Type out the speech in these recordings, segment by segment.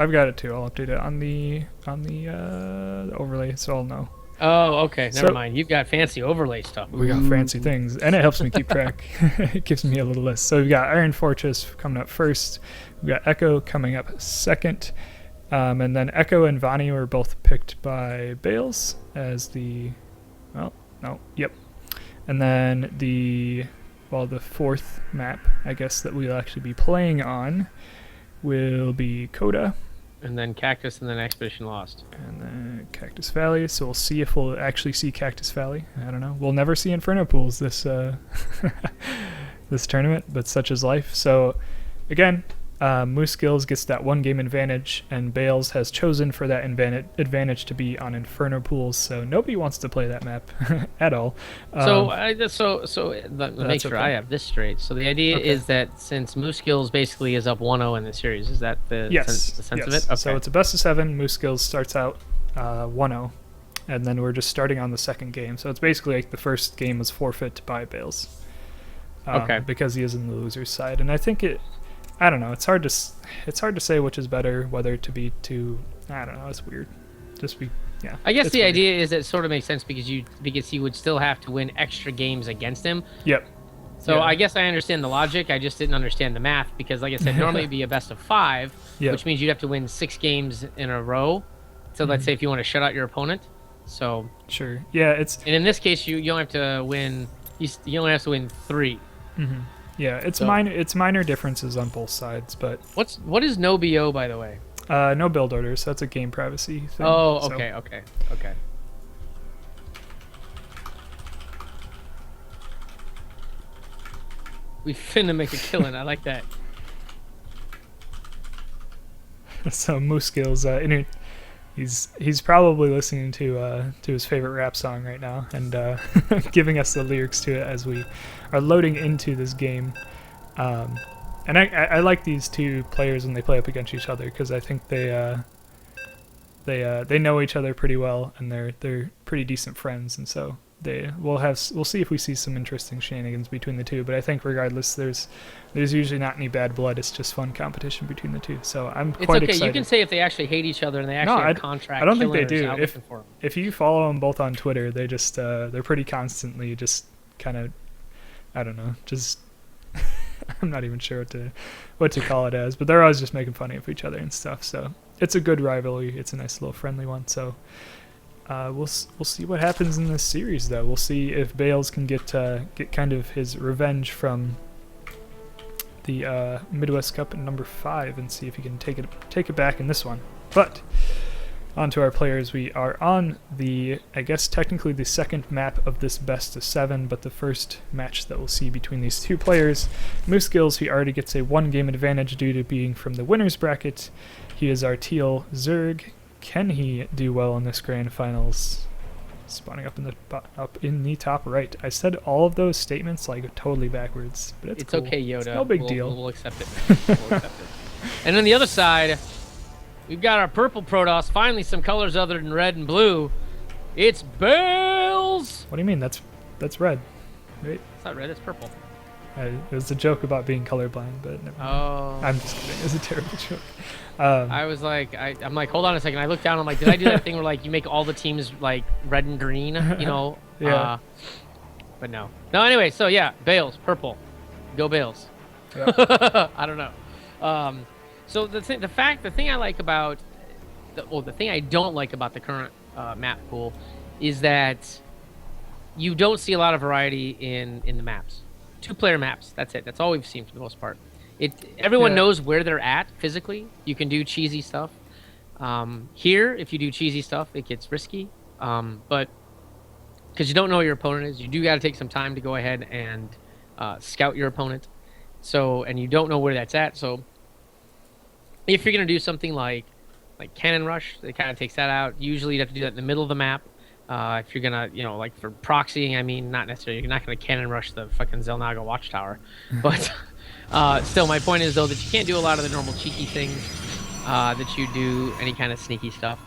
I've got it too. I'll update it on the overlay, so I'll know. Oh, okay. Never So- mind. You've got fancy overlay stuff. We got fancy things, and it helps me keep track. It gives me a little list. So we've got Iron Fortress coming up first. We've got Echo coming up second. And then Echo and Vani were both picked by Bales as the... Well, no. Yep. And then the fourth map, I guess, that we'll actually be playing on will be Coda. And then Cactus, and then Expedition Lost. And then Cactus Valley. So we'll see if we'll actually see Cactus Valley. I don't know. We'll never see Inferno Pools this this tournament, but such is life. So again, Moose Skills gets that 1 game advantage, and Bales has chosen for that advantage to be on Inferno Pools. So nobody wants to play that map at all. So let me make sure okay. I have this straight. So the idea Okay. is that since Moose Skills basically is up 1-0 in the series, is that the Yes. the sense yes. of it? Okay. So it's a best of 7. Moose Skills starts out 1-0, and then we're just starting on the second game. So it's basically like the first game was forfeit by Bales. Okay. Because he is in the loser's side, and I think I don't know. It's hard to say which is better, whether to be too. I don't know. It's weird. Yeah. I guess it's the weird. idea is that it sort of makes sense because you would still have to win extra games against him. Yep. So Yeah. I guess I understand the logic. I just didn't understand the math because, like I said, normally it'd be a best of 5, Yep. which means you'd have to win 6 games in a row. So let's say if you want to shut out your opponent. So Sure. Yeah. It's. and in this case, you only have to win. You only have to win 3. Yeah. It's So- minor. It's minor differences on both sides, but What is no BO, by the way? no build orders. That's a game privacy thing. Oh, so- okay. We finna make a killing. I like that. So Moose Skills, he's probably listening to his favorite rap song right now, and giving us the lyrics to it as we are loading into this game. And I like these two players when they play up against each other because I think they know each other pretty well, and they're pretty decent friends, and so we'll see if we see some interesting shenanigans between the two. But I think regardless, there's usually not any bad blood. It's just fun competition between the two. So I'm It's quite okay. excited. You can say if they actually hate each other and they actually have contract. I don't think they killers do. out looking for 'em. If you follow them both on Twitter, they just they're pretty constantly just kind of, I don't know, just I'm not even sure what to call it as, but they're always just making fun of each other and stuff. So it's a good rivalry. It's a nice little friendly one. So we'll see what happens in this series, though. We'll see if Bales can get kind of his revenge from the Midwest Cup at number 5, and see if he can take it back in this one. But on to our players. We are on I guess technically the second map of this best of 7, but the first match that we'll see between these two players. Moose Skills, he already gets a 1 game advantage due to being from the winner's bracket. He is our Teal Zerg. Can he do well in this grand finals? Spawning up in the top right. I said all of those statements like totally backwards, but it's cool. okay, Yoda. It's no big We'll- deal. We'll accept it. We'll accept it. And on the other side, we've got our purple Protoss. Finally, some colors other than red and blue. It's Bales. What do you mean? That's red, right? It's not red. It's purple. It was a joke about being colorblind, but never mind. Oh. I'm just kidding. It was a terrible joke. I was like, I'm like, hold on a second. I looked down. I'm like, did I do that thing where like you make all the teams like red and green? You know? Yeah. But no. No. Anyway, so yeah, Bales, purple, go Bales. Yeah. I don't know. So the thing I like about, the thing I don't like about the current map pool, is that you don't see a lot of variety in the maps. 2-player maps. That's it. That's all we've seen for the most part. Everyone Yeah. knows where they're at physically. You can do cheesy stuff. Here, if you do cheesy stuff, it gets risky. But because you don't know where your opponent is, you do got to take some time to go ahead and scout your opponent. So, and you don't know where that's at. So, if you're gonna do something like Cannon Rush, it kind of takes that out. Usually, you have to do that in the middle of the map. If you're gonna, like for proxying, I mean, not necessarily. You're not gonna Cannon Rush the fucking Zelnaga Watchtower, but still, my point is though that you can't do a lot of the normal cheeky things that you do any kind of sneaky stuff.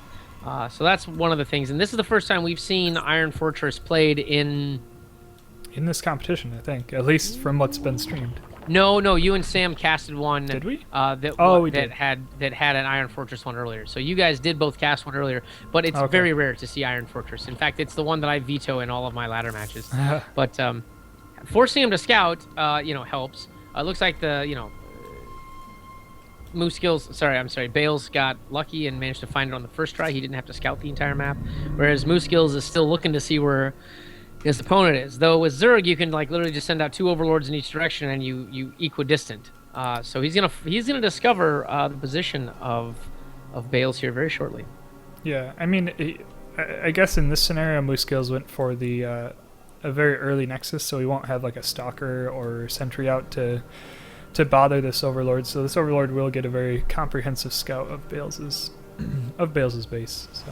So that's one of the things, and this is the first time we've seen Iron Fortress played in In this competition, I think, at least from what's been streamed. No, you and Sam casted one. Did we? That Oh, we that did. had an Iron Fortress one earlier. So you guys did both cast one earlier, but it's Okay. very rare to see Iron Fortress. In fact, it's the one that I veto in all of my ladder matches. But forcing him to scout, helps. Looks like Moose Skills. I'm sorry. Bales got lucky and managed to find it on the first try. He didn't have to scout the entire map, whereas Moose Skills is still looking to see where his opponent is. Though with Zerg, you can like literally just send out 2 overlords in each direction, and you equidistant. So he's gonna discover the position of Bales here very shortly. Yeah, I mean, I guess in this scenario, Moose Skills went for the a very early Nexus, so we won't have like a Stalker or Sentry out to bother this Overlord. So this Overlord will get a very comprehensive scout of Bales's base. So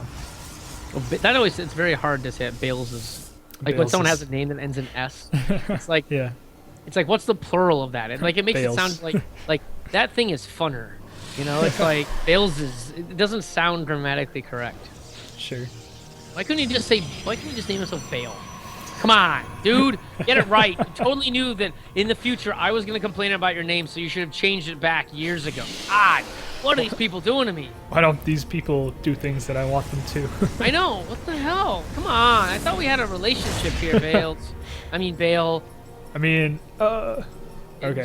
It's very hard to say that Bales is like when someone has a name that ends in S. It's like yeah, it's like what's the plural of that? It makes Bales. it sound like that thing is funner. It's like Bales it doesn't sound grammatically correct. sure. Why couldn't you just name himself Bale? Come on, dude, get it right. You totally knew that in the future I was gonna complain about your name, so you should have changed it back years ago. God, what are these people doing to me? Why don't these people do things that I want them to? I know. What the hell? Come on. I thought we had a relationship here, Bale. I mean, okay.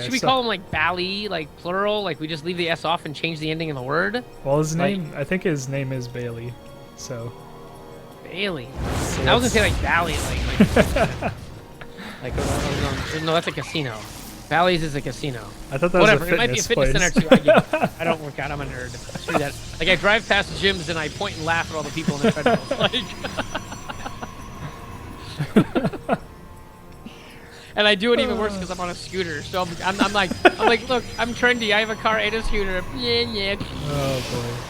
Should we so- call him like Bally, like plural? Like we just leave the S off and change the ending of the word? Well, his like- name, I think his name is Bailey. So. Bailey. so I was gonna say that's- like Bally, no, that's a casino. Bally's is a casino. I thought that Whatever. was a It might be a fitness fitness place. center too. I get it. I don't work out. I'm a nerd. Screw that. Like I drive past gyms and I point and laugh at all the people in the treadmills. Like. And I do it even worse because I'm on a scooter. So I'm like, look, I'm trendy. I have a car and a scooter. Yeah. Oh boy.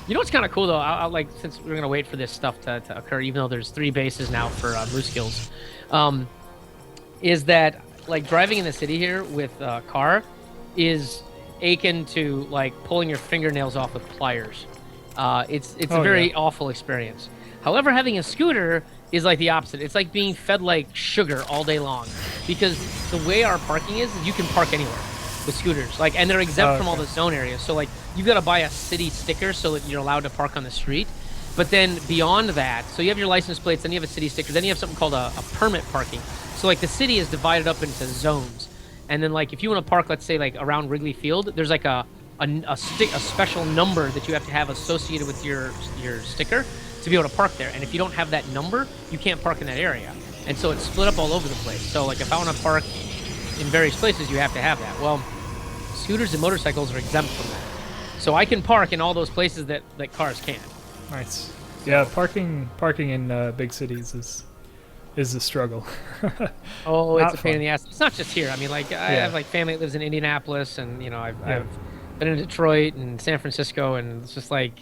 You know what's kind of cool though? I'll like since we're gonna wait for this stuff to occur, even though there's 3 bases now for Moose Skills, is that like driving in the city here with a car is akin to like pulling your fingernails off with pliers. It's Oh, a very yeah. awful experience. However, having a scooter is like the opposite. It's like being fed like sugar all day long, because the way our parking is you can park anywhere with scooters, like, and they're exempt Oh, from all okay. the zone areas. So like you've got to buy a city sticker so that you're allowed to park on the street. But then beyond that, so you have your license plates, then you have a city sticker, then you have something called a permit parking. So like the city is divided up into zones, and then like if you want to park, let's say like around Wrigley Field, there's like a special number that you have to have associated with your sticker to be able to park there. And if you don't have that number, you can't park in that area. And so it's split up all over the place. So like if I want to park in various places, you have to have that. Well, scooters and motorcycles are exempt from that. So I can park in all those places that cars can't. Nice. Yeah, parking in big cities is a struggle. Oh, it's Not a pain in fun. the ass. It's not just here. I mean, like I Yeah. have like family that lives in Indianapolis, and I've Yeah. been in Detroit and San Francisco, and it's just like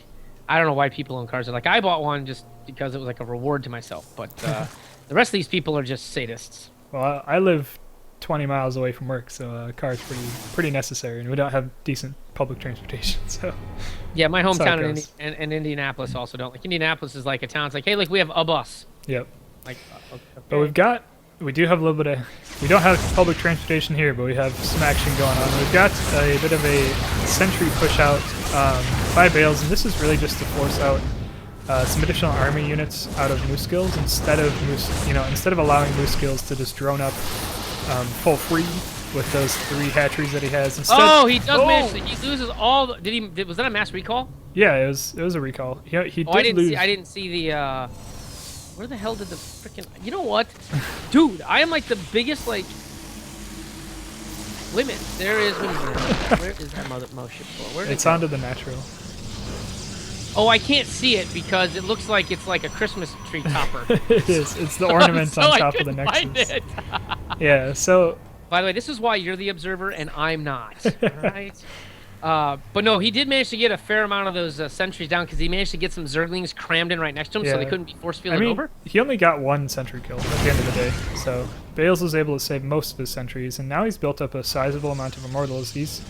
I don't know why people own cars. Like I bought one just because it was like a reward to myself, but the rest of these people are just sadists. Well, I live 20 miles away from work, so a car is pretty necessary, and we don't have decent public transportation. So Yeah, my That's how it hometown goes. and Indianapolis also don't. Like Indianapolis is like a town. It's like, hey, like we have a bus. yep. Like, But okay. we do have a little bit of, we don't have public transportation here, but we have some action going on. We've got a bit of a sentry push out by Bales, and this is really just to force out some additional army units out of Moose Skills instead of allowing Moose Skills to just drone up full free with those 3 hatcheries that he has. Instead, Oh, he does manage. He loses all. Was that a mass recall? Yeah, it was a recall. He Oh, I did didn't lose. see. I didn't see the. Where the hell did the freaking? You know what, dude? I am like the biggest like. Wait a minute. There is. Where is that mothership for? Where did It's it go? onto the natural. Oh, I can't see it because it looks like it's like a Christmas tree topper. It is. It's the ornament So on I top of the couldn't find Nexus. it. Yeah. So By the way, this is why you're the observer and I'm not. All right. But no, he did manage to get a fair amount of those sentries down because he managed to get some Zerglings crammed in right next to him, so they Yeah. couldn't be force I fielded mean, over. he only got 1 sentry kill at the end of the day. So Bales was able to save most of his sentries, and now he's built up a sizable amount of immortals. He's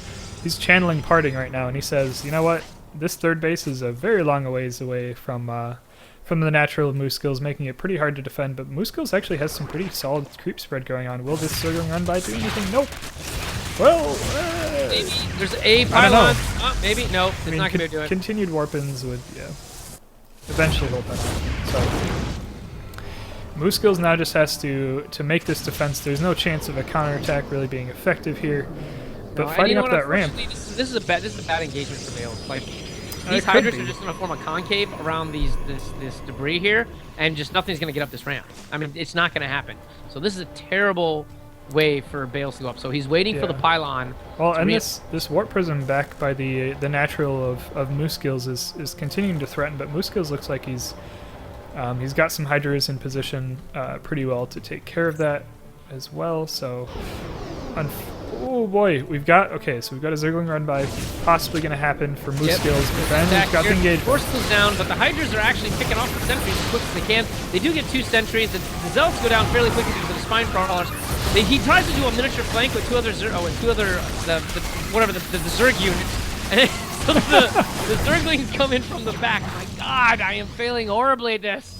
channeling parting right now, and he says, you know what? This 3rd base is a very long ways away from the natural of Moose Skills, making it pretty hard to defend. But Moose Skills actually has some pretty solid creep spread going on. Will this Zergling run by do anything? Nope. Well, Maybe there's a I don't pylon. know. Maybe no, it's I mean, not gonna do it. continued warpins would, eventually hold that off. So, Moose Skills now just has to make this defense. There's no chance of a counterattack really being effective here. But No, and fighting you know up what, that ramp, unfortunately, this is a bad engagement for Bales. Like it these could Hydras be. are just gonna form a concave around this debris here, and just nothing's gonna get up this ramp. I mean, it's not gonna happen. So this is a terrible way for Bales to go up. So he's waiting for the Yeah. pylon. Well, to and re- this warp prism back by the natural of Moose Skills is continuing to threaten, but Moose Skills looks like he's got some Hydras in position pretty well to take care of that as well. So, oh boy, we've got a Zergling run by, possibly going to happen for Moose Yep. Skills, but then Attack we've got the here. engagement. Force goes down, but the Hydras are actually picking off the sentries as quick as they can. They do get 2 sentries. The Zealots go down fairly quickly because of the Spine Crawlers. He tries to do a miniature flank with the Zerg units. And so the Zerglings come in from the back. My God, I am failing horribly at this.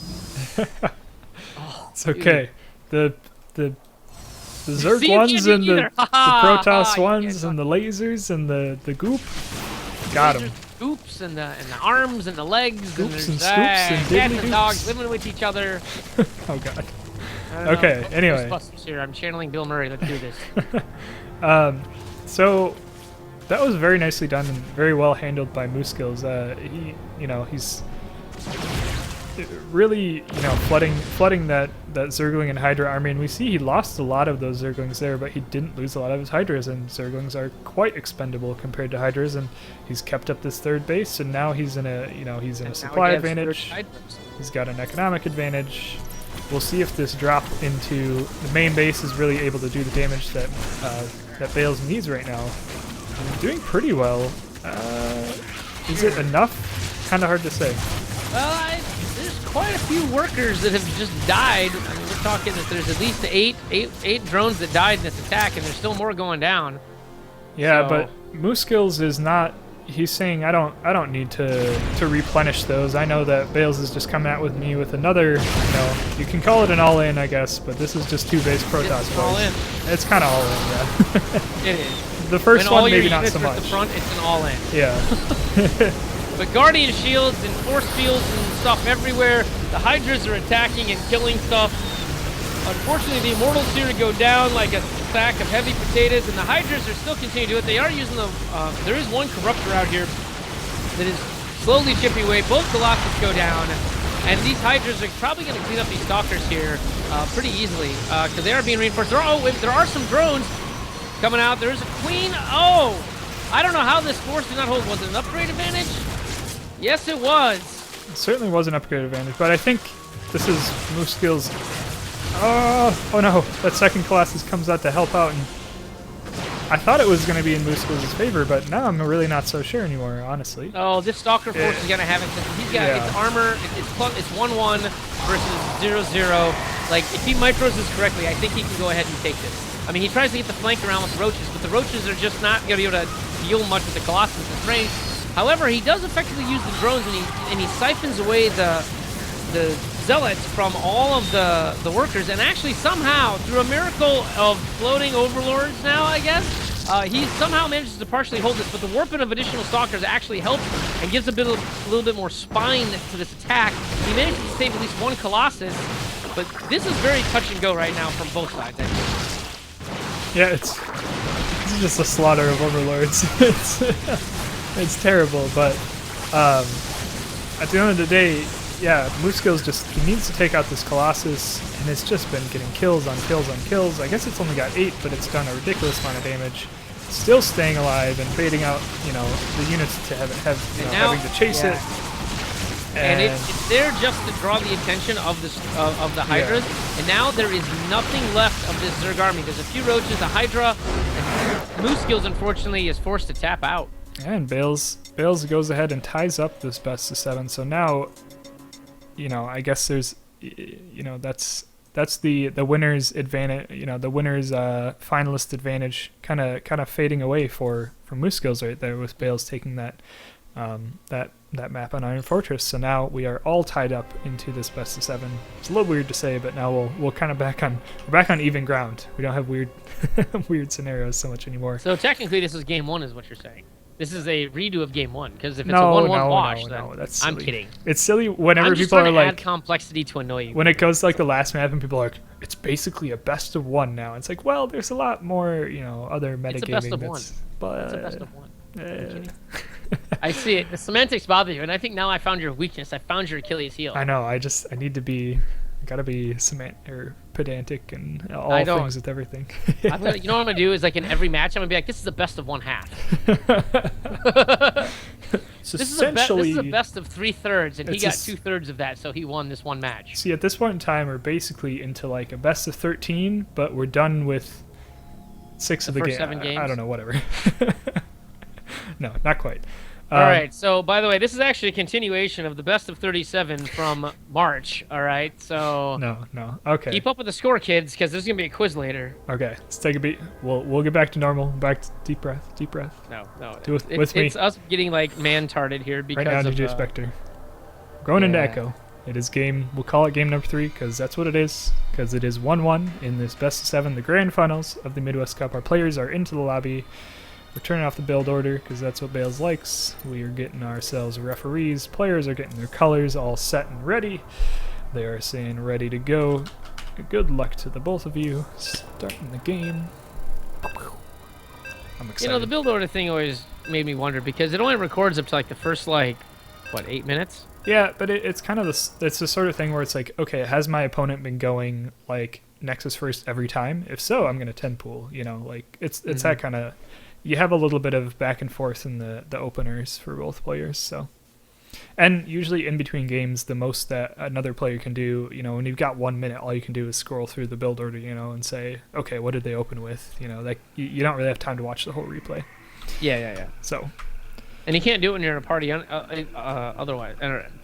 It's okay. The Zerg See, you ones can't do and the either. Ha ha, Protoss you ones can't and the lasers and the goop, got him. Oops, and the arms and the legs. Goops there's, and scoops and cats diddly and dogs doops. living with each other. Oh god. I don't Okay, know. anyway. Ghostbusters here. I'm channeling Bill Murray. Let's do this. So that was very nicely done and very well handled by Moose Skills. He's really, flooding that Zergling and Hydra army, and we see he lost a lot of those Zerglings there, but he didn't lose a lot of his Hydras, and Zerglings are quite expendable compared to Hydras, and he's kept up this third base, and now he's in a supply advantage. He's got an economic advantage. We'll see if this drop into the main base is really able to do the damage that Bales needs right now. He's doing pretty well. Is it enough? Kind of hard to say. Well, there's quite a few workers that have just died. I mean, we're talking that there's at least eight drones that died in this attack, and there's still more going down. Yeah, So- but Moose Skills is not. He's saying I don't need to replenish those. I know that Bales is just coming out with me with another. You can call it an all-in, I guess, but this is just 2 base Protoss It's all in. boys. It's kind of all in, yeah. It is. The first When all one your maybe not units so are at much. the front, it's an all-in. Yeah. But Guardian shields and force fields and stuff everywhere. The Hydras are attacking and killing stuff. Unfortunately, the Immortals here to go down like a sack of heavy potatoes, and the Hydras are still continuing to do it. They are using the. There is one Corruptor out here that is slowly chipping away. Both Colossus go down, and these Hydras are probably going to clean up these Stalkers here pretty easily because they are being reinforced. There are some drones coming out. There is a Queen. Oh, I don't know how this force did not hold. Was it an upgrade advantage? Yes, it was. It certainly was an upgrade advantage, but I think this is Moose Skills. Oh no, that second Colossus comes out to help out, and I thought it was going to be in Moose Skills' favor, but now I'm really not so sure anymore, honestly. Oh, this Stalker force is going to have it. He's got its armor. It's 1-1 versus 0-0. Like, if he micros this correctly, I think he can go ahead and take this. I mean, he tries to get the flank around with the Roaches, but the Roaches are just not going to be able to deal much with the Colossus' range. However, he does effectively use the drones, and he siphons away the Zealots from all of the workers, and actually somehow, through a miracle of floating overlords now, I guess, he somehow manages to partially hold this, but the warping of additional Stalkers actually helps and gives a little bit more spine to this attack. He manages to save at least one Colossus, but this is very touch and go right now from both sides, I think. Yeah, this is just a slaughter of overlords. It's terrible, but at the end of the day, yeah, Moose Skills he needs to take out this Colossus, and it's just been getting kills on kills on kills. I guess it's only got 8, but it's done a ridiculous amount of damage. Still staying alive and baiting out, the units to having to chase it. And it's there just to draw the attention of the Hydras, and now there is nothing left of this Zerg army. There's a few Roaches, a Hydra, and Moose Skills, unfortunately, is forced to tap out. And Bales goes ahead and ties up this best of 7. So now, I guess there's, that's the winner's advantage. The winner's finalist advantage, kind of fading away for Moose Skills right there, with Bales taking that that map on Iron Fortress. So now we are all tied up into this best of 7. It's a little weird to say, but now we'll kind of we're back on even ground. We don't have weird weird scenarios so much anymore. So technically, this is game 1, is what you're saying. This is a redo of game 1, because if it's No, a 1-1 no, wash, no, then no, that's I'm silly. kidding. It's silly whenever I'm just people trying are to like add complexity to annoy you. when it goes to like the last map and people are like, it's basically a best of 1 now. It's like, well, there's a lot more, other metagaming. It's a best of 1. But It's a best of 1. eh. I see it. The semantics bother you, and I think now I found your weakness. I found your Achilles heel. I know. I need to be, gotta be pedantic and all I don't. things with everything. You know what I'm gonna do is like in every match, I'm gonna be like, this is the best of 1/2. So This is essentially, a best of 3/3, and he it's got a 2/3 of that, so he won this one match. see, at this point in time, we're basically into like a best of 13, but we're done with 6 of the first game. 7 I games? don't know, whatever. No, not quite. All right. So, by the way, this is actually a continuation of the best of 37 from March. All right. So No. Okay. keep up with the score, kids, because there's gonna be a quiz later. Okay. Let's take a beat. We'll get back to normal. Back to deep breath. Deep breath. No. Do it with me. It's us getting like man-tarded here because Right now, of DJ Spectre. Going into yeah. Echo. It is game. We'll call it game number 3 because that's what it is. Because it is 1-1 in this best of 7, the grand finals of the Midwest Cup. Our players are into the lobby. We're turning off the build order because that's what Bales likes. We are getting ourselves referees. Players are getting their colors all set and ready. They are saying ready to go. Good luck to the both of you. Starting the game. I'm excited. the build order thing always made me wonder because it only records up to like the first 8 minutes? Yeah, but it's kind of it's the sort of thing where it's like, okay, has my opponent been going like Nexus first every time? If so, I'm gonna 10 pool. Like it's that kind of. You have a little bit of back and forth in the openers for both players. So, and usually in between games, the most that another player can do, when you've got 1 minute, all you can do is scroll through the build order, and say, okay, what did they open with? Like you don't really have time to watch the whole replay. Yeah. So. And you can't do it when you're in a party otherwise.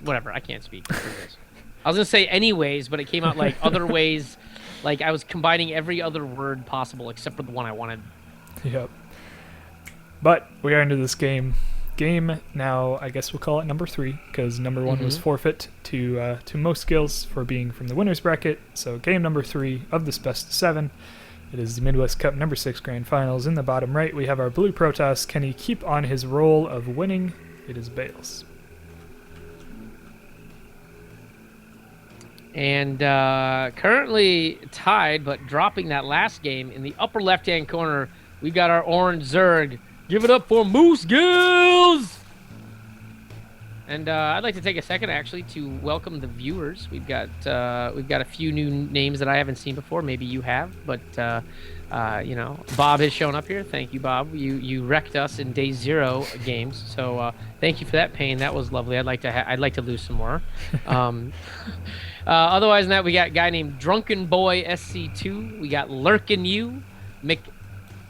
Whatever, I can't speak. Screw this. I was going to say anyways, but it came out like other ways. Like I was combining every other word possible except for the one I wanted. Yep. But we are into this game. Game now, I guess we'll call it number 3, because number 1 was forfeit to most skills for being from the winners bracket. So game number 3 of this best of 7. It is the Midwest Cup number 6 grand finals. In the bottom right, we have our blue Protoss. Can he keep on his roll of winning? It is Bales. And currently tied, but dropping that last game in the upper left-hand corner, we got our orange Zerg. Give it up for Moose Gills! And I'd like to take a second actually to welcome the viewers. We've got a few new names that I haven't seen before. Maybe you have, but Bob has shown up here. Thank you, Bob. You wrecked us in day 0 games, so thank you for that pain. That was lovely. I'd like to lose some more. Otherwise than that, we got a guy named Drunken Boy SC2. We got Lurkin U,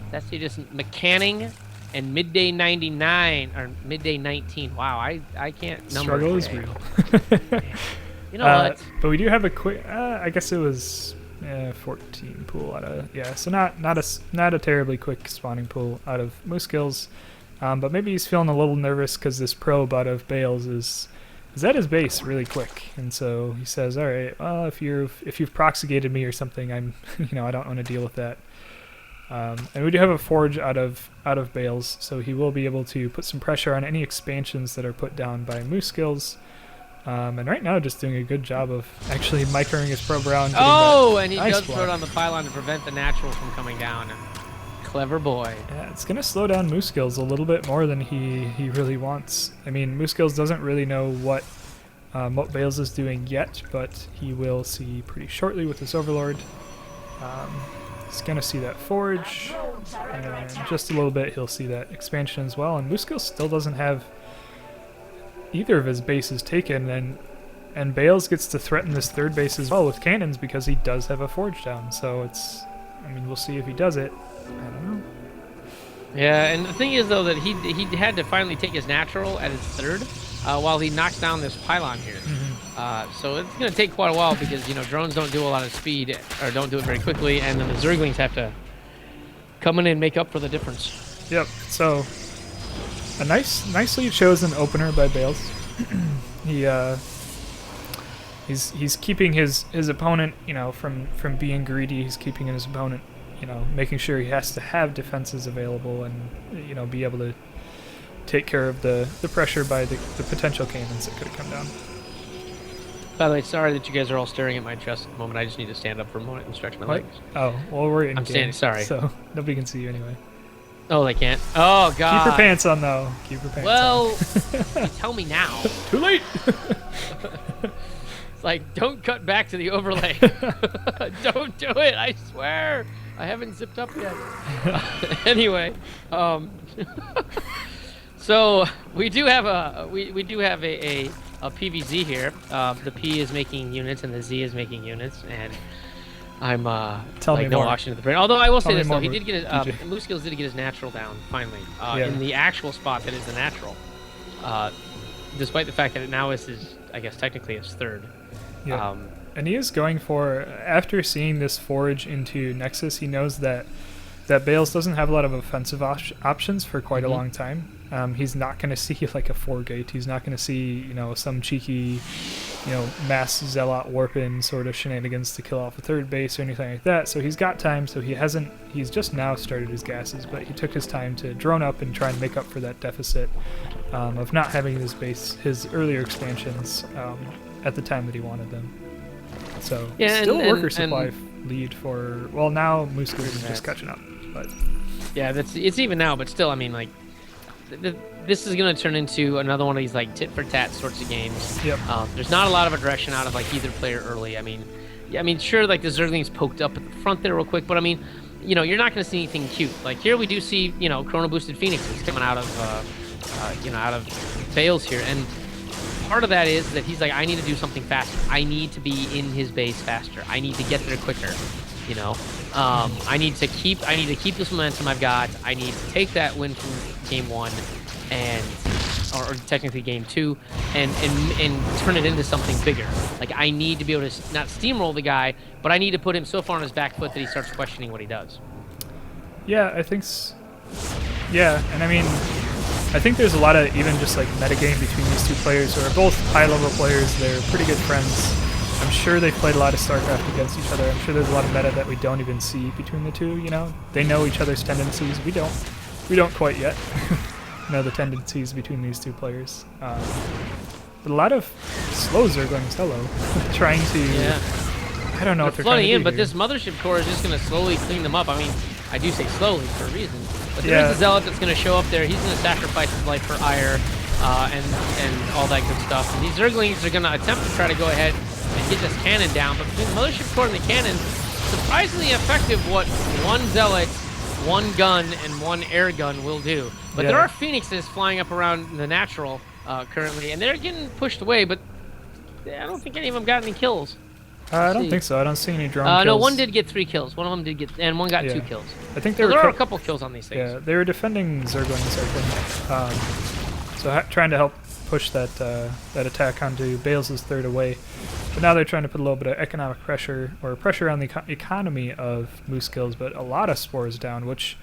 that's just McCanning. And Midday 99 or Midday 19. Wow, I can't number. Struggle is today. real. You know what? But we do have a quick. I guess it was 14 pool out of So not a terribly quick spawning pool out of Moose Skills. But maybe he's feeling a little nervous because this probe out of Bales is at his base really quick, and so he says, "All right, well, if you've proxigated me or something, I'm I don't want to deal with that." And we do have a forge out of Bales, so he will be able to put some pressure on any expansions that are put down by Moose Skills. And right now, just doing a good job of actually microing his probe around. And he nice does block. throw it on the pylon to prevent the natural from coming down. Clever boy. Yeah, it's gonna slow down Moose Skills a little bit more than he really wants. I mean, Moose Skills doesn't really know what Bales is doing yet, but he will see pretty shortly with this Overlord. He's going to see that forge, and just a little bit he'll see that expansion as well. And Moose Skills still doesn't have either of his bases taken, and Bales gets to threaten this third base as well with cannons because he does have a forge down. So we'll see if he does it. I don't know. Yeah, and the thing is though that he had to finally take his natural at his third while he knocks down this pylon here. So it's going to take quite a while because drones don't do a lot of speed or don't do it very quickly, and then the Zerglings have to come in and make up for the difference. Yep. So A nicely chosen opener by Bales. He he's keeping his opponent, you know, from being greedy. He's keeping his opponent, you know, making sure he has to have defenses available and, you know, be able to take care of the pressure by the potential cannons that could have come down. By the way, sorry that you guys are all staring at my chest at the moment. I just need to stand up for a moment and stretch my What? legs. Oh, well, we're in I'm game, standing, sorry. so nobody can see you anyway. Oh, they can't? Oh, God. Keep your pants on, though. Keep your pants Well, on. you tell me now. Too late! It's like, don't cut back to the overlay. Don't do it, I swear. I haven't zipped up yet. Anyway, so we do have a PVZ here. The P is making units and the Z is making units, and I'm Tell me like no more. oxygen to the brain. Although I will Tell say me this though, more, he did get his DJ. Moose Skills did get his natural down finally Yeah. in the actual spot that is the natural. Despite the fact that it now is his, I guess technically his third. Yeah. And he is going for, after seeing this forage into Nexus, he knows that Bales doesn't have a lot of offensive options for quite a long time. He's not going to see like a 4-gate. He's not going to see, you know, some cheeky, you know, mass Zealot warping sort of shenanigans to kill off a third base or anything like that. So he's got time. So he's just now started his gases, but he took his time to drone up and try and make up for that deficit of not having his earlier expansions at the time that he wanted them. So Yeah, still and- worker and- supply lead for, well, now Moose Skills is just catching up, but Yeah, it's even now, but still, I mean, like, this is gonna turn into another one of these like tit for tat sorts of games. Yep. There's not a lot of aggression out of like either player early. I mean, sure, like the Zerglings poked up at the front there real quick, but I mean, you know, you're not gonna see anything cute. Like here, we do see, you know, chrono boosted phoenixes coming out of, out of Bales here, and part of that is that he's like, I need to do something faster. I need to be in his base faster. I need to get there quicker. You know, I need to keep this momentum I've got. I need to take that win from game 1 and or technically game 2 and turn it into something bigger. Like I need to be able to not steamroll the guy, but I need to put him so far on his back foot that he starts questioning what he does. yeah, I think yeah, and I mean, I think there's a lot of even just like metagame between these two players who are both high-level players. They're pretty good friends. I'm sure they've played a lot of StarCraft against each other. I'm sure there's a lot of meta that we don't even see between the two, you know? They know each other's tendencies. We don't quite yet know the tendencies between these two players. But a lot of slow Zerglings, hello, trying to... Yeah. I don't know what They're they're trying to flooding do in, but here. this mothership core is just going to slowly clean them up. I mean, I do say slowly for a reason, but there Yeah. is a Zealot that's going to show up there. He's going to sacrifice his life for Ire and all that good stuff. And these Zerglings are going to attempt to try to go ahead and get this cannon down, but between the mothership core and the cannon, surprisingly effective what one Zealot, one gun, and one air gun will do. But there Yeah. are Phoenixes flying up around the natural currently, and they're getting pushed away, but I don't think any of them got any kills. I don't see. think so. I don't see any drone kills. No, one did get 3 kills. One of them did get, and one got Yeah. 2 kills. I think they So were there are a couple kills on these things. Yeah, they were defending Zerglings, I think. So trying to help push that attack onto Bales' third away. But now they're trying to put a little bit of economic pressure, or pressure on the economy of Moose Skills, but a lot of spores down, which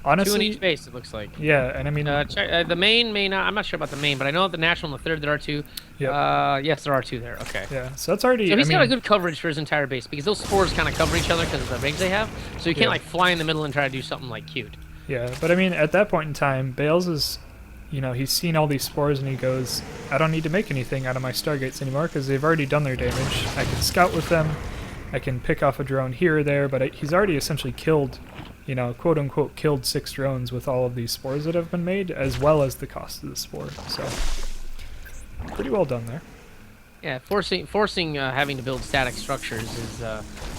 honestly... 2 in each base, it looks like. Yeah, and I mean... The main may not, I'm not sure about the main, but I know at the national and the third there are 2. Yep. Yes, there are 2 there. Okay. Yeah, so that's already... So he's I got a mean, good coverage for his entire base because those spores kind of cover each other because of the rings they have. So you can't Yeah. like fly in the middle and try to do something like cute. Yeah, but I mean, at that point in time, Bales is... You know, he's seen all these spores and he goes, I don't need to make anything out of my Stargates anymore because they've already done their damage. I can scout with them. I can pick off a drone here or there, but he's already essentially killed, you know, quote-unquote killed 6 drones with all of these spores that have been made, as well as the cost of the spore. So, pretty well done there. Yeah, forcing having to build static structures is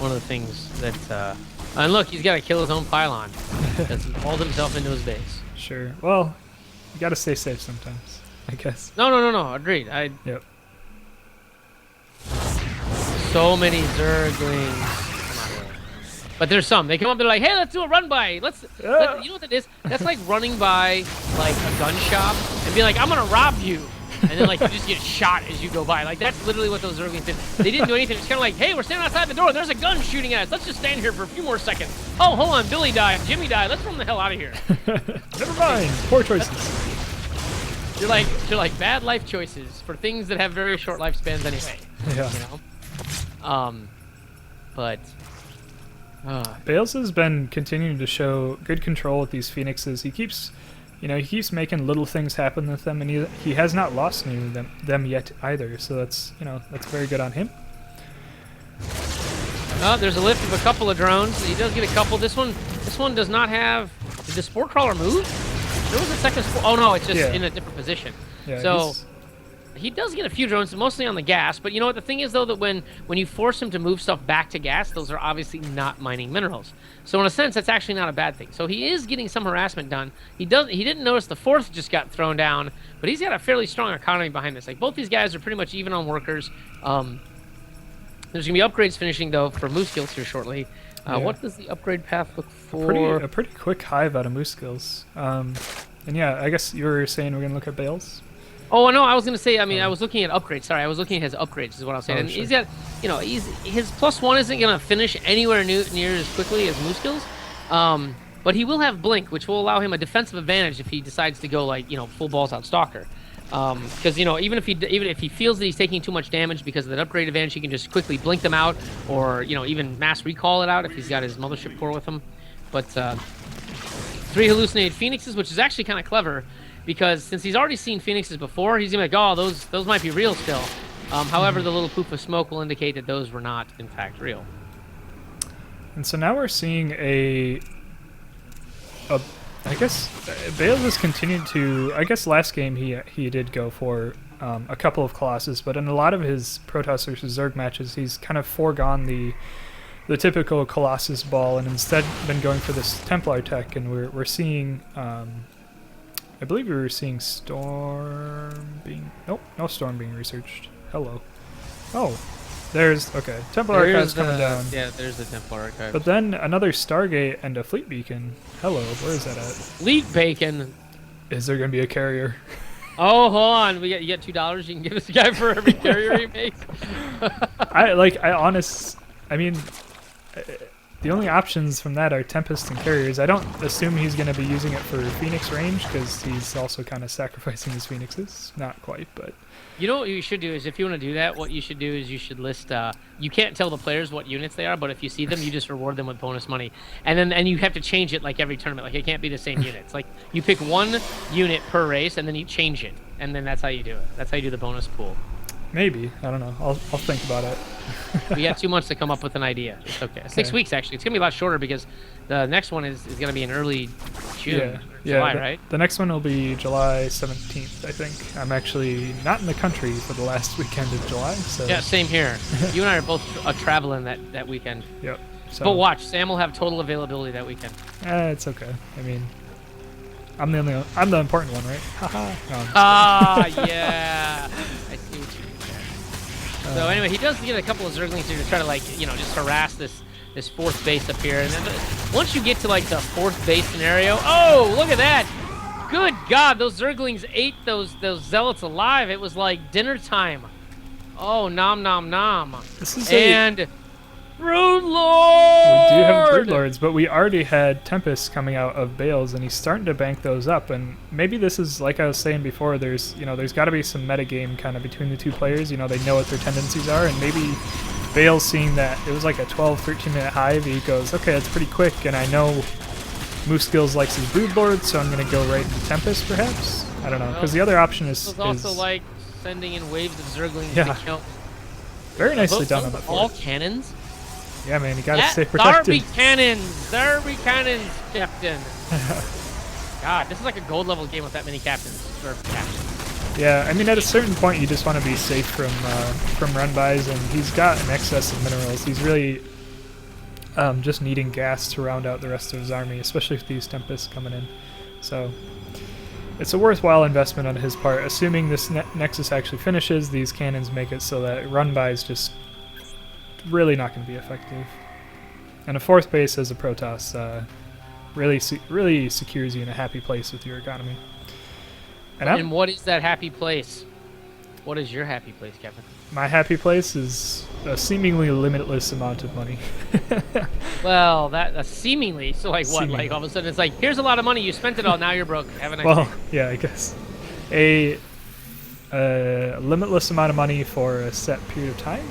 one of the things that. And look, he's got to kill his own pylon. That's hauled himself into his base. Sure. Well, you gotta stay safe sometimes, I guess. No. Agreed. Yep. So many Zerglings. Not really. But there's some. They come up, they're like, hey, let's do a run by. You know what that is? That's like running by like a gun shop and be like, I'm gonna rob you. And then like you just get shot as you go by. Like that's literally what those Zerglings did. They didn't do anything. It's kind of like, hey, we're standing outside the door. There's a gun shooting at us. Let's just stand here for a few more seconds. Oh, hold on. Billy died. Jimmy died. Let's run the hell out of here. Never mind. Poor choices. you're like bad life choices for things that have very short lifespans anyway. Yeah. You know. But. Bales has been continuing to show good control with these Phoenixes. He keeps making little things happen with them, and he has not lost any of them yet either. So that's very good on him. Oh, there's a lift of a couple of drones. He does get a couple. This one does not have. Did the Spore Crawler move? There was a second Spore. Oh no, it's just in a different position. Yeah, so he does get a few drones, mostly on the gas. But you know what? The thing is, though, that when you force him to move stuff back to gas, those are obviously not mining minerals. So in a sense, that's actually not a bad thing. So he is getting some harassment done. He didn't notice the fourth just got thrown down, but he's got a fairly strong economy behind this. Like, both these guys are pretty much even on workers. There's going to be upgrades finishing, though, for Moose Skills here shortly. What does the upgrade path look for? A pretty quick hive out of Moose Skills. And yeah, I guess you were saying we're going to look at Bales? Oh, no, I was going to say, I was looking at upgrades. Sorry, I was looking at his upgrades is what I was saying. And sure. he's got, his +1 isn't going to finish anywhere near as quickly as Moose Skills. But he will have Blink, which will allow him a defensive advantage if he decides to go, full balls out Stalker. Because even if he feels that he's taking too much damage because of that upgrade advantage, he can just quickly blink them out, or even mass recall it out if he's got his Mothership Core with him. But 3 hallucinated Phoenixes, which is actually kind of clever, because since he's already seen Phoenixes before, he's gonna be like, oh, those might be real still. However, the little poof of smoke will indicate that those were not in fact real. And so now we're seeing I guess Bales has continued to. I guess last game he did go for a couple of Colossus, but in a lot of his Protoss versus Zerg matches, he's kind of foregone the typical Colossus ball and instead been going for this Templar tech. And we're seeing. I believe we were seeing Storm being. Nope, no Storm being researched. Hello. Oh. Templar Archive's coming down. Yeah, there's the Templar Archive. But then another Stargate and a Fleet Beacon. Hello, where is that at? Fleet Bacon. Is there going to be a carrier? Oh, hold on. You get $2 you can give this guy for every carrier he makes. The only options from that are Tempest and carriers. I don't assume he's going to be using it for Phoenix range because he's also kind of sacrificing his Phoenixes. Not quite, but... You know what you should do is, if you want to do that, what you should do is you should list. You can't tell the players what units they are, but if you see them, you just reward them with bonus money, and you have to change it like every tournament. Like, it can't be the same units. Like, you pick one unit per race, and then you change it, and then that's how you do it. That's how you do the bonus pool. Maybe, I don't know. I'll think about it. We got 2 months to come up with an idea. It's okay. 6 weeks actually. It's gonna be a lot shorter because the next one is gonna be in early June. July, right? The next one will be July 17th, I think. I'm actually not in the country for the last weekend of July, so... Yeah, same here. You and I are both traveling that weekend. Yep. So. But watch, Sam will have total availability that weekend. It's okay. I mean, I'm the important one, right? Haha. Yeah. I see what you did there. So anyway, he does get a couple of Zerglings here to try to just harass this fourth base up here, and then once you get to the fourth base scenario, oh, look at that! Good God, those Zerglings ate those Zealots alive. It was like dinner time. Oh, nom nom nom. Brood Lord! We do have Brood Lords, but we already had Tempest coming out of Bales, and he's starting to bank those up. And maybe this is, like I was saying before, there's got to be some metagame kind of between the two players. They know what their tendencies are, and maybe Bales seeing that it was like a 12, 13-minute hive, he goes, okay, that's pretty quick, and I know Moose Skills likes his Brood Lord, so I'm going to go right into Tempest, perhaps? I don't know, because the other option is... also like sending in waves of Zerglings to kill... Very nicely done on that all cannons? Yeah, man, you gotta stay protected. There be cannons, Captain. God, this is like a gold level game with that many captains. Or captains. Yeah, I mean, at a certain point, you just want to be safe from run-bys, and he's got an excess of minerals. He's really just needing gas to round out the rest of his army, especially with these Tempests coming in. So it's a worthwhile investment on his part. Assuming this Nexus actually finishes, these cannons make it so that run-bys just really not going to be effective. And a fourth base as a Protoss really secures you in a happy place with your economy. And what is that happy place? What is your happy place, Kevin? My happy place is a seemingly limitless amount of money. Well, seemingly. So like what? Seemingly. Like all of a sudden it's like, here's a lot of money, you spent it all, now you're broke. Have a nice day. Yeah, I guess. a limitless amount of money for a set period of time.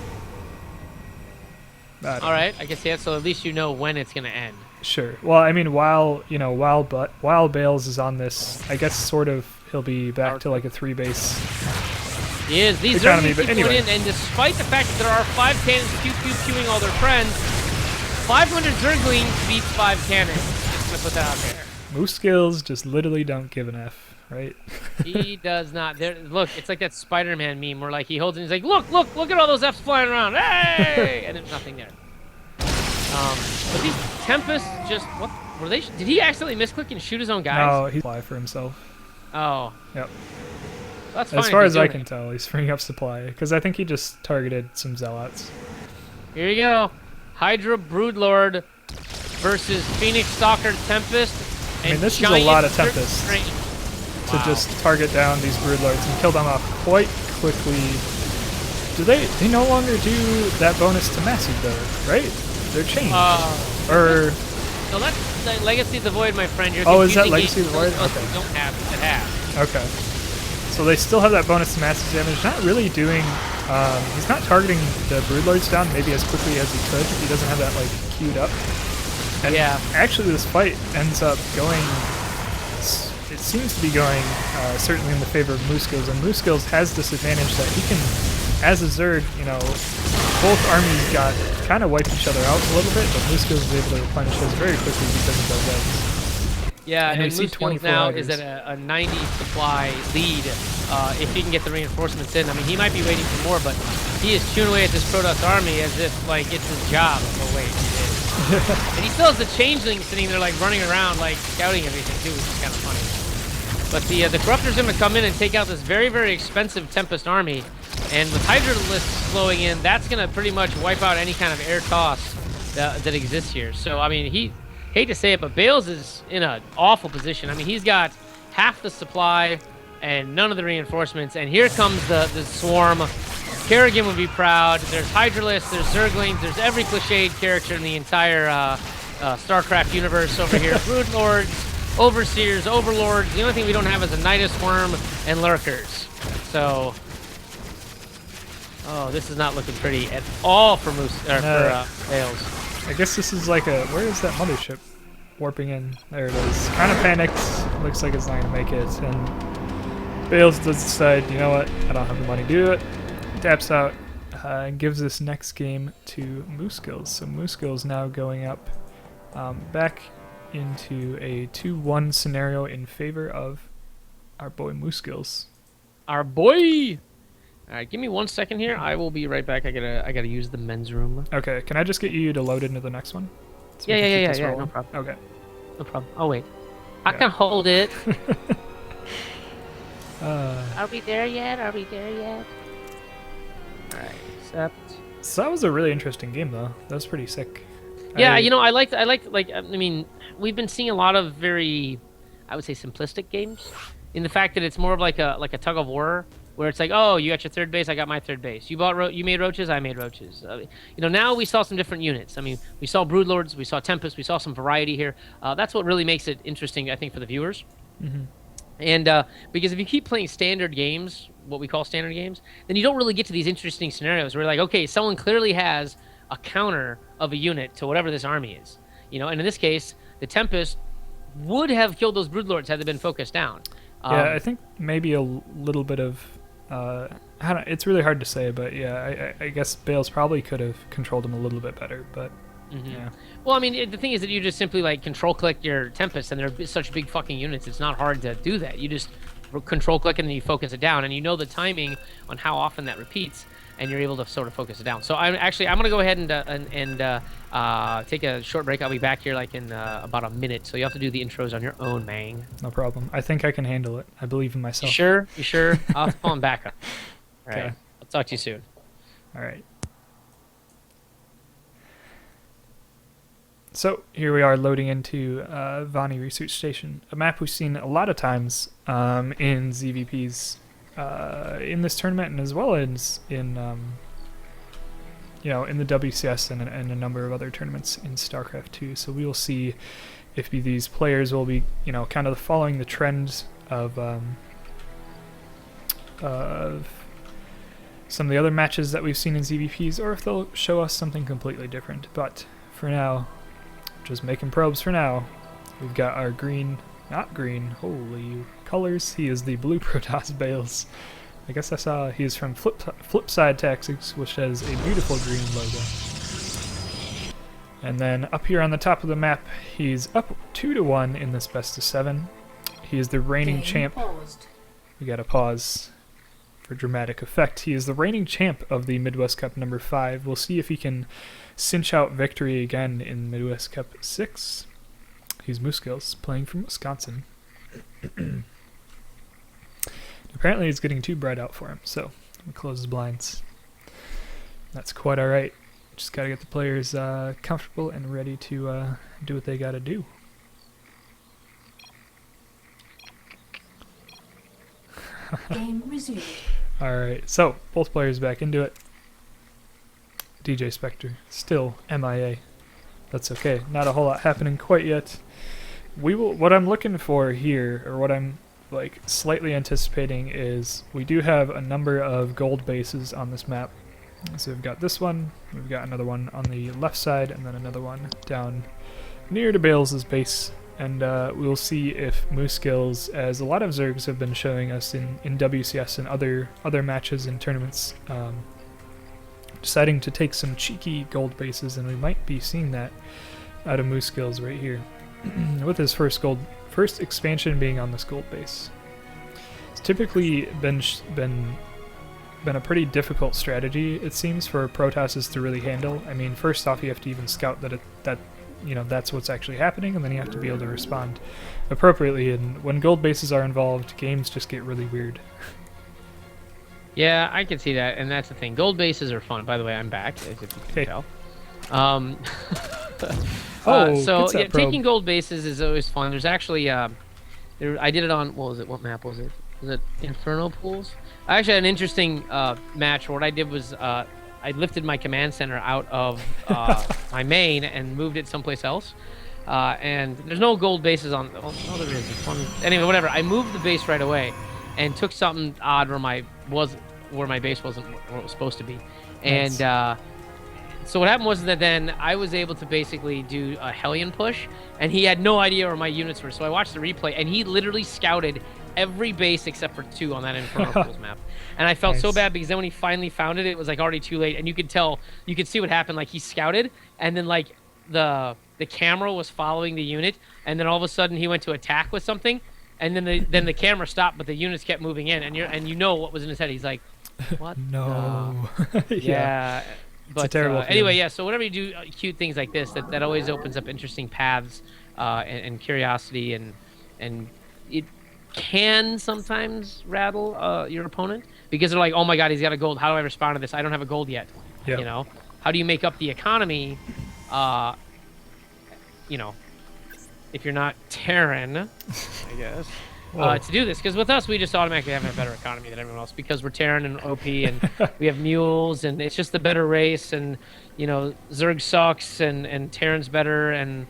All right, I guess, yeah, so at least you know when it's going to end. Sure. Well, I mean, while Bales is on this, I guess sort of he'll be back to like a 3-base. He is. These economy, Zerglings but keep anyway. going in, and despite the fact that there are 5 cannons pew-pew-pewing all their friends, 500 Zerglings beats 5 cannons. Just going to put that out there. Moose skills just literally don't give an F, right? He does not. Look, it's like that Spider-Man meme where like he holds it and he's like, look at all those Fs flying around. Hey! And there's nothing there. But these Tempests just, what were they? Did he accidentally misclick and shoot his own guys? No, he's fly for himself. Oh. Yep. That's fine. As far as I can tell, he's freeing up supply because I think he just targeted some zealots. Here you go. Hydra Broodlord versus Phoenix Stalker Tempest. I mean, this is a Giant lot of Serpent Tempests Train. to just target down these broodlords and kill them off quite quickly. Do they no longer do that bonus to Massey though, right? They're changed. Or no, that's the Legacy of the Void, my friend. You're oh, is that confusing Legacy of the Void? games. Okay. You don't have it. It has. Okay. So they still have that bonus to Massey's damage. Not really doing. He's not targeting the broodlords down maybe as quickly as he could. He doesn't have that like queued up. And yeah. Actually, this fight ends up going. It seems to be going certainly in the favor of Moose Skills, and Moose Skills has this advantage that he can, as a Zerg, you know, both armies got kind of wiped each other out a little bit, but Moose Skills is able to replenish his very quickly because of those eggs. Yeah, and Moose Skills now riders. is at a 90 supply lead. If he can get the reinforcements in, I mean, he might be waiting for more, but he is chewing away at this Protoss army as if like it's his job. Oh wait, it is. And he still has the Changeling sitting there like running around, like scouting everything too, which is kind of funny. But the Corruptor's going to come in and take out this very, very expensive Tempest army. And with Hydralisks flowing in, that's going to pretty much wipe out any kind of air toss that exists here. So, I mean, hate to say it, but Bales is in an awful position. I mean, he's got half the supply and none of the reinforcements. And here comes the swarm. Kerrigan would be proud. There's Hydralisks, there's Zerglings, there's every cliched character in the entire StarCraft universe over here. Broodlords, Overseers, Overlords. The only thing we don't have is a Nidus Worm and Lurkers. So, oh, this is not looking pretty at all for Bales. I guess this is like a, where is that mothership warping in? There it is. Kind of panicked. Looks like it's not going to make it. And Bales does decide, you know what, I don't have the money to do it. Taps out and gives this next game to Moose Skills. So Moose Skills now going up back into a 2-1 scenario in favor of our boy Moose Skills. Our boy! Alright, give me 1 second here. I will be right back. I gotta use the men's room. Okay, can I just get you to load into the next one? So we Yeah, can keep this no rolling? problem. Okay. No problem. Oh, wait. I Yeah. can hold it. Uh, Are we there yet? Alright, accept. so that was a really interesting game, though. That was pretty sick. Yeah, you know, I like, like, I mean, we've been seeing a lot of very, I would say, simplistic games, in the fact that it's more of like a tug of war, where it's like, oh, you got your third base, I got my third base. You made roaches, I made roaches. You know, now we saw some different units. I mean, we saw Broodlords, we saw Tempest, we saw some variety here. That's what really makes it interesting, I think, for the viewers. Mm-hmm. And because if you keep playing standard games, what we call standard games, then you don't really get to these interesting scenarios where, like, okay, someone clearly has a counter of a unit to whatever this army is, you know. And in this case, the Tempest would have killed those Broodlords had they been focused down. Yeah, I think maybe a little bit of. I don't, it's really hard to say, but yeah, I guess Bales probably could have controlled him a little bit better, but yeah. Well, I mean, the thing is that you just simply like control click your Tempest, and they're such big fucking units. It's not hard to do that. You just control click and then you focus it down, and you know the timing on how often that repeats, and you're able to sort of focus it down. So I'm gonna go ahead and take a short break. I'll be back here like in about a minute. So you have to do the intros on your own, man. No problem. I think I can handle it. I believe in myself. You sure? I'll call him back up. All right. Okay. I'll talk to you soon. All right. So here we are loading into Vani Research Station, a map we've seen a lot of times in ZVPs in this tournament, and as well as in in the WCS and a number of other tournaments in StarCraft 2. So we will see if these players will be kind of following the trends of of some of the other matches that we've seen in ZVPs, or if they'll show us something completely different. But for now, just making probes for now. We've got our green, not green, holy colors. He is the blue Protoss Bales. I guess I saw he's from Flipside Tactics, which has a beautiful green logo. And then up here on the top of the map, he's up 2-1 in this best of 7. He is the reigning champ. Paused. We got a pause for dramatic effect. He is the reigning champ of the Midwest Cup number 5. We'll see if he can cinch out victory again in Midwest Cup 6. He's Mooskills, playing from Wisconsin. Apparently it's getting too bright out for him, so we'll close his blinds. That's quite alright. Just gotta get the players comfortable and ready to do what they gotta do. Game resumed. Alright, so both players back into it. DJ Spectre still MIA. That's okay. Not a whole lot happening quite yet. What I'm looking for here, or what I'm like slightly anticipating, is we do have a number of gold bases on this map. So we've got this one, we've got another one on the left side, and then another one down near to Bales' base. And we'll see if Mooskills, as a lot of Zergs have been showing us in WCS and other matches and tournaments, deciding to take some cheeky gold bases, and we might be seeing that out of Mooskills right here, with his first expansion being on this gold base. It's typically been a pretty difficult strategy, it seems, for Protosses to really handle. I mean, first off, you have to even scout that that's what's actually happening, and then you have to be able to respond appropriately. And when gold bases are involved, games just get really weird. Yeah, I can see that, and that's the thing. Gold bases are fun. By the way, I'm back, as if you can Hey. tell. Oh, so good set, yeah, probe. taking gold bases is always fun. There's actually, I did it on, what map was it? Was it Inferno Pools? I actually had an interesting match where what I did was I lifted my command center out of my main and moved it someplace else. And there's no gold bases on. Oh, no, there is. It's one. Anyway, whatever. I moved the base right away, and took something odd where my base wasn't where it was supposed to be. Nice. And so what happened was that then I was able to basically do a Hellion push, and he had no idea where my units were. So I watched the replay, and he literally scouted every base except for 2 on that Inferno Pools map. And I felt so Nice. bad because then when he finally found it, it was like already too late, and you could see what happened. Like he scouted, and then like the camera was following the unit, and then all of a sudden he went to attack with something, and then the camera stopped, but the units kept moving in, and you know what was in his head. He's like, what? No. Yeah. But terrible anyway, feeling. yeah. So whenever you do cute things like this, that always opens up interesting paths and curiosity, and it can sometimes rattle your opponent because they're like, oh my god, he's got a gold. How do I respond to this? I don't have a gold yet. Yep. You know, how do you make up the economy? You know, if you're not Terran, I guess. Whoa. To do this, because with us we just automatically have a better economy than everyone else because we're Terran and OP and we have mules and it's just the better race, and you know Zerg sucks and Terran's better and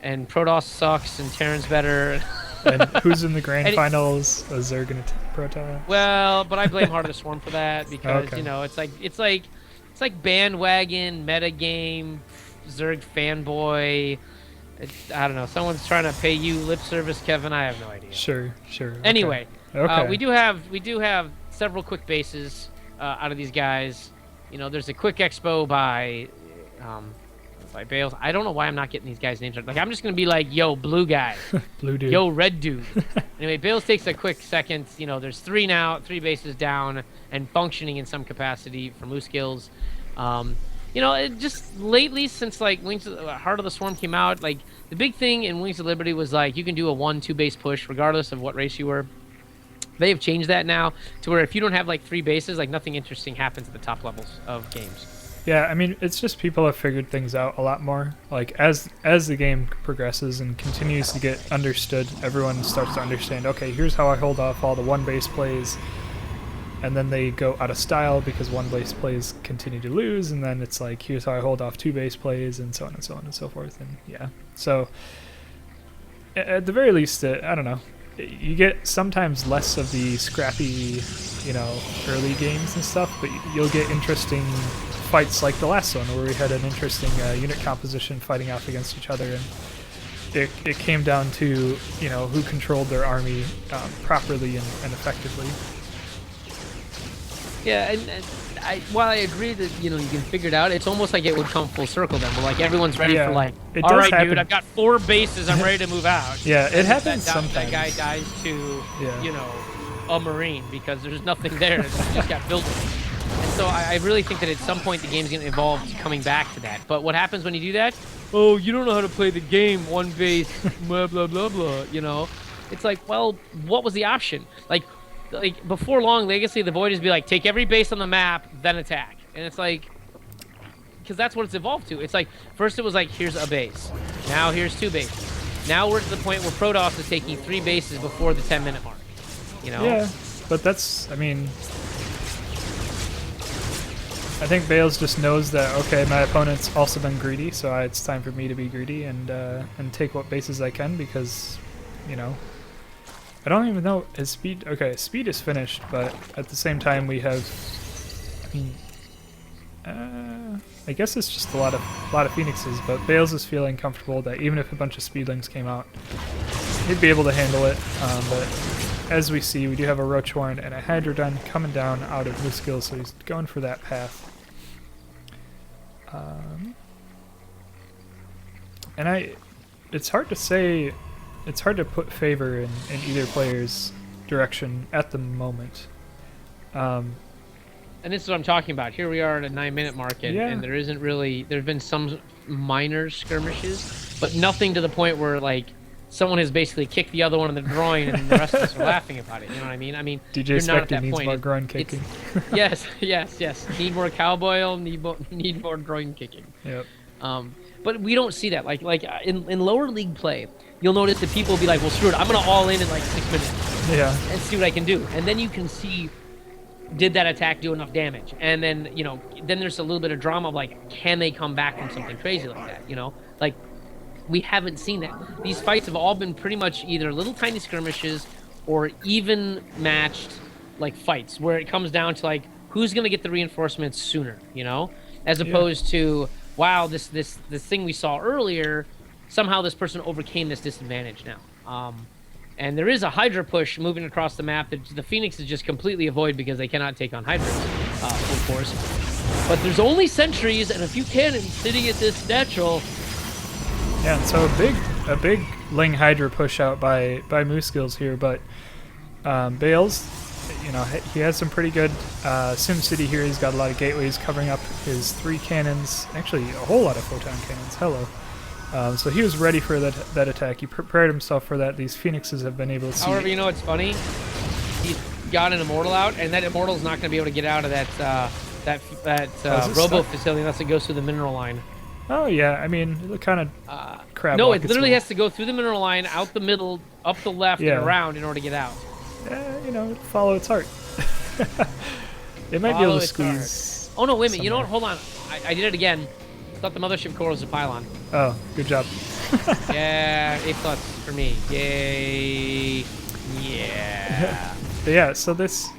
Protoss sucks and Terran's better. And who's in the grand And it- finals? A Zerg and a Protoss? Well, but I blame Heart of the Swarm for that because Okay. you know it's like bandwagon metagame Zerg fanboy. I don't know. Someone's trying to pay you lip service, Kevin. I have no idea. Sure. Okay. Anyway, Okay. we do have several quick bases out of these guys. You know, there's a quick expo by Bales. I don't know why I'm not getting these guys' names right. Like, I'm just gonna be like, yo, blue guy, Blue dude. yo, red dude. Anyway, Bales takes a quick second. You know, there's 3 bases down and functioning in some capacity for Mooskills. You know, it just lately since like Heart of the Swarm came out, like the big thing in Wings of Liberty was like you can do a 1-2 base push regardless of what race you were. They have changed that now to where if you don't have like 3 bases, like nothing interesting happens at the top levels of games. Yeah, I mean, it's just people have figured things out a lot more. Like, as the game progresses and continues to get understood, everyone starts to understand, okay, here's how I hold off all the 1 base plays, and then they go out of style because 1 base plays continue to lose, and then it's like, here's how I hold off 2 base plays, and so on and so on and so forth, and yeah. So, at the very least, I don't know, you get sometimes less of the scrappy, you know, early games and stuff, but you'll get interesting fights like the last one where we had an interesting unit composition fighting off against each other, and it came down to, you know, who controlled their army properly and effectively. Yeah, and while I agree that, you know, you can figure it out, it's almost like it would come full circle then. But like everyone's ready Yeah, for like, it all does right, happen. dude, I've got 4 bases, I'm ready to move out. Yeah, it And happens that sometimes. guy dies to, Yeah. you know, a Marine because there's nothing there. It's just got buildings. And so I really think that at some point the game's going to evolve to coming back to that. But what happens when you do that? Oh, you don't know how to play the game, 1 base, blah, blah, blah, blah, you know? It's like, well, what was the option? Like before long, Legacy of the Void is be like, take every base on the map, then attack. And it's like, because that's what it's evolved to. It's like, first it was like, here's a base. Now here's 2 bases. Now we're to the point where Protoss is taking 3 bases before the 10-minute mark. You know? Yeah, but that's, I mean, I think Bales just knows that, okay, my opponent's also been greedy, so it's time for me to be greedy and take what bases I can, because, you know, I don't even know, his speed, okay, speed is finished, but at the same time we have, I mean, I guess it's just a lot of Phoenixes, but Bales is feeling comfortable that even if a bunch of Speedlings came out, he'd be able to handle it, but as we see, we do have a Roach Warren and a Hydrodon coming down out of Moose-Gill, so he's going for that path. And it's hard to say, it's hard to put favor in either player's direction at the moment. And this is what I'm talking about. Here we are at a 9-minute mark, and, Yeah. and there isn't really, there have been some minor skirmishes, but nothing to the point where, like, someone has basically kicked the other one in the groin and the rest of us are laughing about it. You know what I mean? I mean, DJ you're not at Spectre that needs point. more It- groin it's- kicking. Yes. Need more cowboy oil, need more groin kicking. Yep. But we don't see that. Like in lower league play, you'll notice that people will be like, well, screw it, I'm going to all in like 6 minutes Yeah. and see what I can do. And then you can see, did that attack do enough damage? And then, you know, then there's a little bit of drama of like, can they come back from something crazy like that? You know, like, we haven't seen that. These fights have all been pretty much either little tiny skirmishes or even matched like fights where it comes down to like who's going to get the reinforcements sooner, you know, as opposed to, wow, this thing we saw earlier, somehow this person overcame this disadvantage now. And there is a Hydra push moving across the map that the Phoenix is just completely avoid because they cannot take on Hydras, full force. But there's only sentries and a few cannons sitting at this natural. Yeah, and so a big Ling Hydra push out by Moose-Gills here, but Bales, you know, he has some pretty good Sim City here. He's got a lot of gateways covering up his 3 cannons, actually a whole lot of photon cannons. Hello. So he was ready for that attack. He prepared himself for that. These Phoenixes have been able to see. However, you know what's funny? He's got an Immortal out, and that Immortal's not going to be able to get out of that it Robo stuck? facility unless it goes through the mineral line. Oh yeah, I mean, it kind of crab. No, walk it its literally way. has to go through the mineral line, out the middle, up the left, Yeah. and around in order to get out. You know, follow its heart. It might be Follow able to its heart. squeeze. Oh no, wait a minute. You know what? somewhere. Hold on. I did it again. I thought the mothership core was a pylon. Oh, good job. Yeah, A+ for me. Yay. Yeah. But yeah, so this,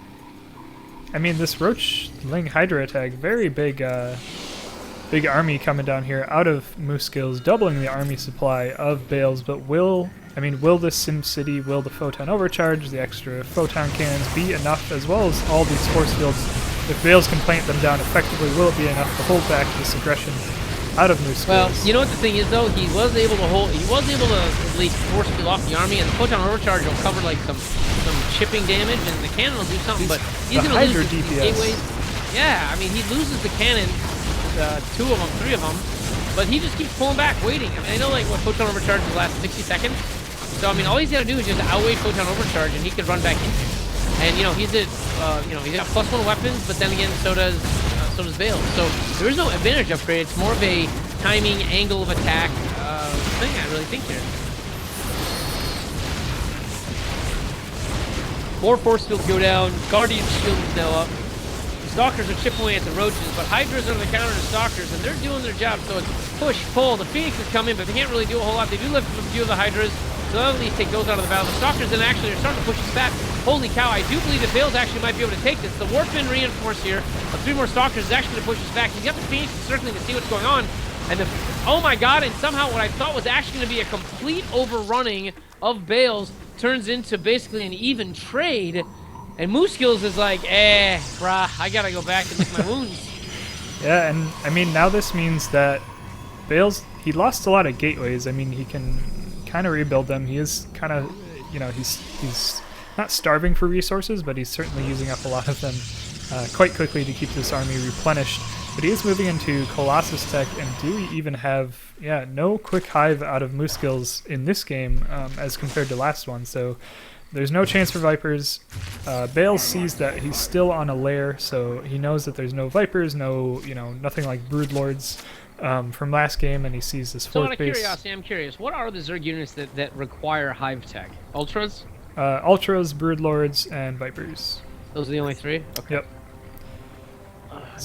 I mean, this Roach Ling Hydra attack, very big army coming down here out of Moose-Gills, doubling the army supply of Bales. But will this Sim City, will the Photon Overcharge, the extra Photon Cannons be enough, as well as all these force fields? If Bales can plant them down effectively, will it be enough to hold back this aggression out of Moose-Gills? Well, you know what the thing is though? He was able to at least force field off the army, and the Photon Overcharge will cover like some chipping damage, and the cannon will do something, but he's the going to Hydra lose these DPS. gateways. Yeah, I mean, he loses the cannon, 2 of them, 3 of them, but he just keeps pulling back, waiting. I mean, I know like what Photon Overcharge will last 60 seconds, so I mean, all he's got to do is just outwait Photon Overcharge, and he could run back into it. And you know, he's got +1 weapons, but then again, so does Bale. So there is no advantage upgrade. It's more of a timing, angle of attack thing, I really think here. 4 force fields go down. Guardian shield is now up. The Stalkers are chipping away at the Roaches, but Hydras are the counter to Stalkers, and they're doing their job. So it's push, pull. The Phoenixes come in, but they can't really do a whole lot. They do lift a few of the Hydras. slowly take those out of the battle. The Stalkers then actually are starting to push us back. Holy cow, I do believe that Bales actually might be able to take this. The Warpin reinforced here of 3 more Stalkers is actually going to push us back. He's got the Phoenix circling to see what's going on. And the, oh my god, and somehow what I thought was actually going to be a complete overrunning of Bales turns into basically an even trade. And Moose Skills is like, brah, I gotta go back and lick my wounds. Yeah, and I mean, now this means that Bales, he lost a lot of gateways. I mean, he can kind of rebuild them. He is kind of, you know, he's not starving for resources, but he's certainly using up a lot of them quite quickly to keep this army replenished. But he is moving into Colossus tech, and do we even have, no quick hive out of Moose Skills in this game as compared to last one, so there's no chance for Vipers. Bales sees that he's still on a lair, so he knows that there's no Vipers, no, nothing like Broodlords from last game, and he sees this So fourth out of base. curiosity, I'm curious, what are the Zerg units that require hive tech? Ultras? Ultras, Broodlords, and Vipers. Those are the only 3? Okay. Yep.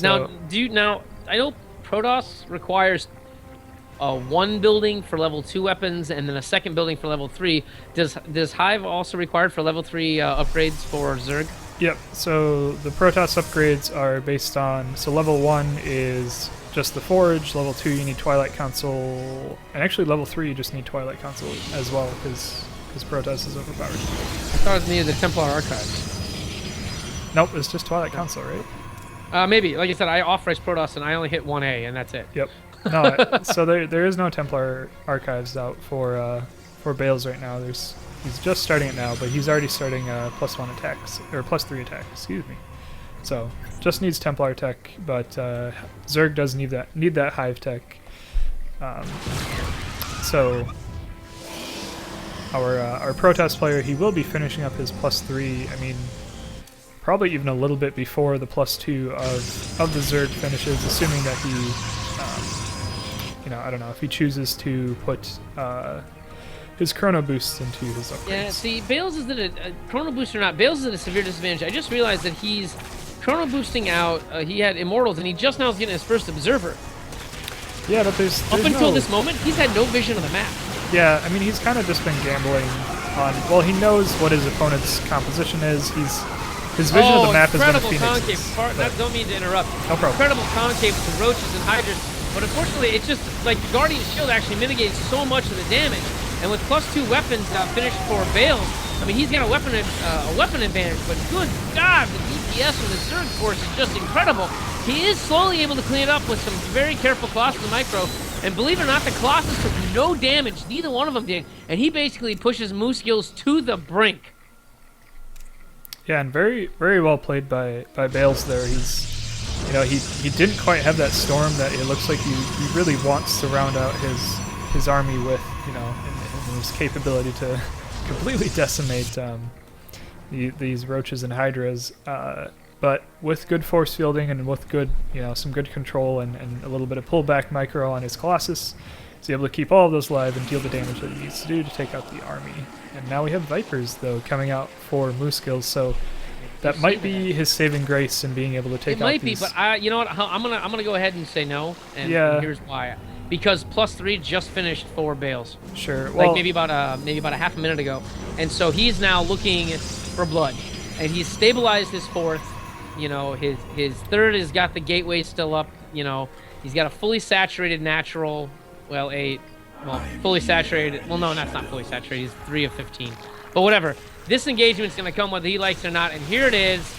Now, I know Protoss requires 1 building for level 2 weapons and then a 2nd building for level 3. Does Hive also required for level 3 upgrades for Zerg? Yep, so the Protoss upgrades are based on, so level 1 is just the Forge, level 2 you need Twilight Council, and actually level 3 you just need Twilight Council as well, because Protoss is overpowered. I thought it was needed the Templar Archives. Nope, it's just Twilight Council, right? Maybe. Like I said, I off-race Protoss and I only hit 1A, and that's it. Yep. No, so there is no Templar Archives out for Bales right now. He's just starting it now, but he's already starting +1 attacks, or +3 attack, excuse me. So just needs Templar tech, but Zerg does need that Hive tech. So our Protoss player, he will be finishing up his +3. I mean, probably even a little bit before the +2 of the Zerg finishes, assuming that he, I don't know, if he chooses to put his Chrono Boosts into his upgrades. Yeah, see, Bales is at a Chrono Boost or not, Bales is at a severe disadvantage. I just realized that he's Chrono Boosting out, he had Immortals, and he just now is getting his first Observer. Yeah, but there's Up until no, this moment, he's had no vision of the map. Yeah, I mean, he's kind of just been gambling on, well, he knows what his opponent's composition is. His vision of the map has been incredible concave. Phoenixes. Don't mean to interrupt. No problem. Incredible concave with the roaches and hydras, but unfortunately, it's just like the Guardian Shield actually mitigates so much of the damage. And with +2 weapons finished for Bales, I mean, he's got a weapon advantage, but good God, the DPS from the Zerg force is just incredible. He is slowly able to clean it up with some very careful Colossus and Micro, and believe it or not, the Colossus took no damage, neither one of them did, and he basically pushes Moose Skills to the brink. Yeah, and very, very well played by Bales there. He's, he didn't quite have that storm that it looks like he really wants to round out his army with, and his capability to completely decimate these roaches and hydras. But with good force fielding and with good, some good control and a little bit of pullback micro on his Colossus, he's able to keep all of those alive and deal the damage that he needs to do to take out the army. And now we have Vipers, though, coming out for Moose Skills, so that might be his saving grace in being able to take out these... It might be, but you know what? I'm gonna go ahead and say no, and here's why. Because +3 just finished for Bales. Sure. Well, like maybe about a half a minute ago, and so he's now looking for blood, and he's stabilized his 4th. His 3rd has got the gateway still up. He's got a fully saturated natural. Fully saturated. Well, no, that's not fully saturated. He's 3 of 15. But whatever. This engagement's going to come whether he likes it or not. And here it is.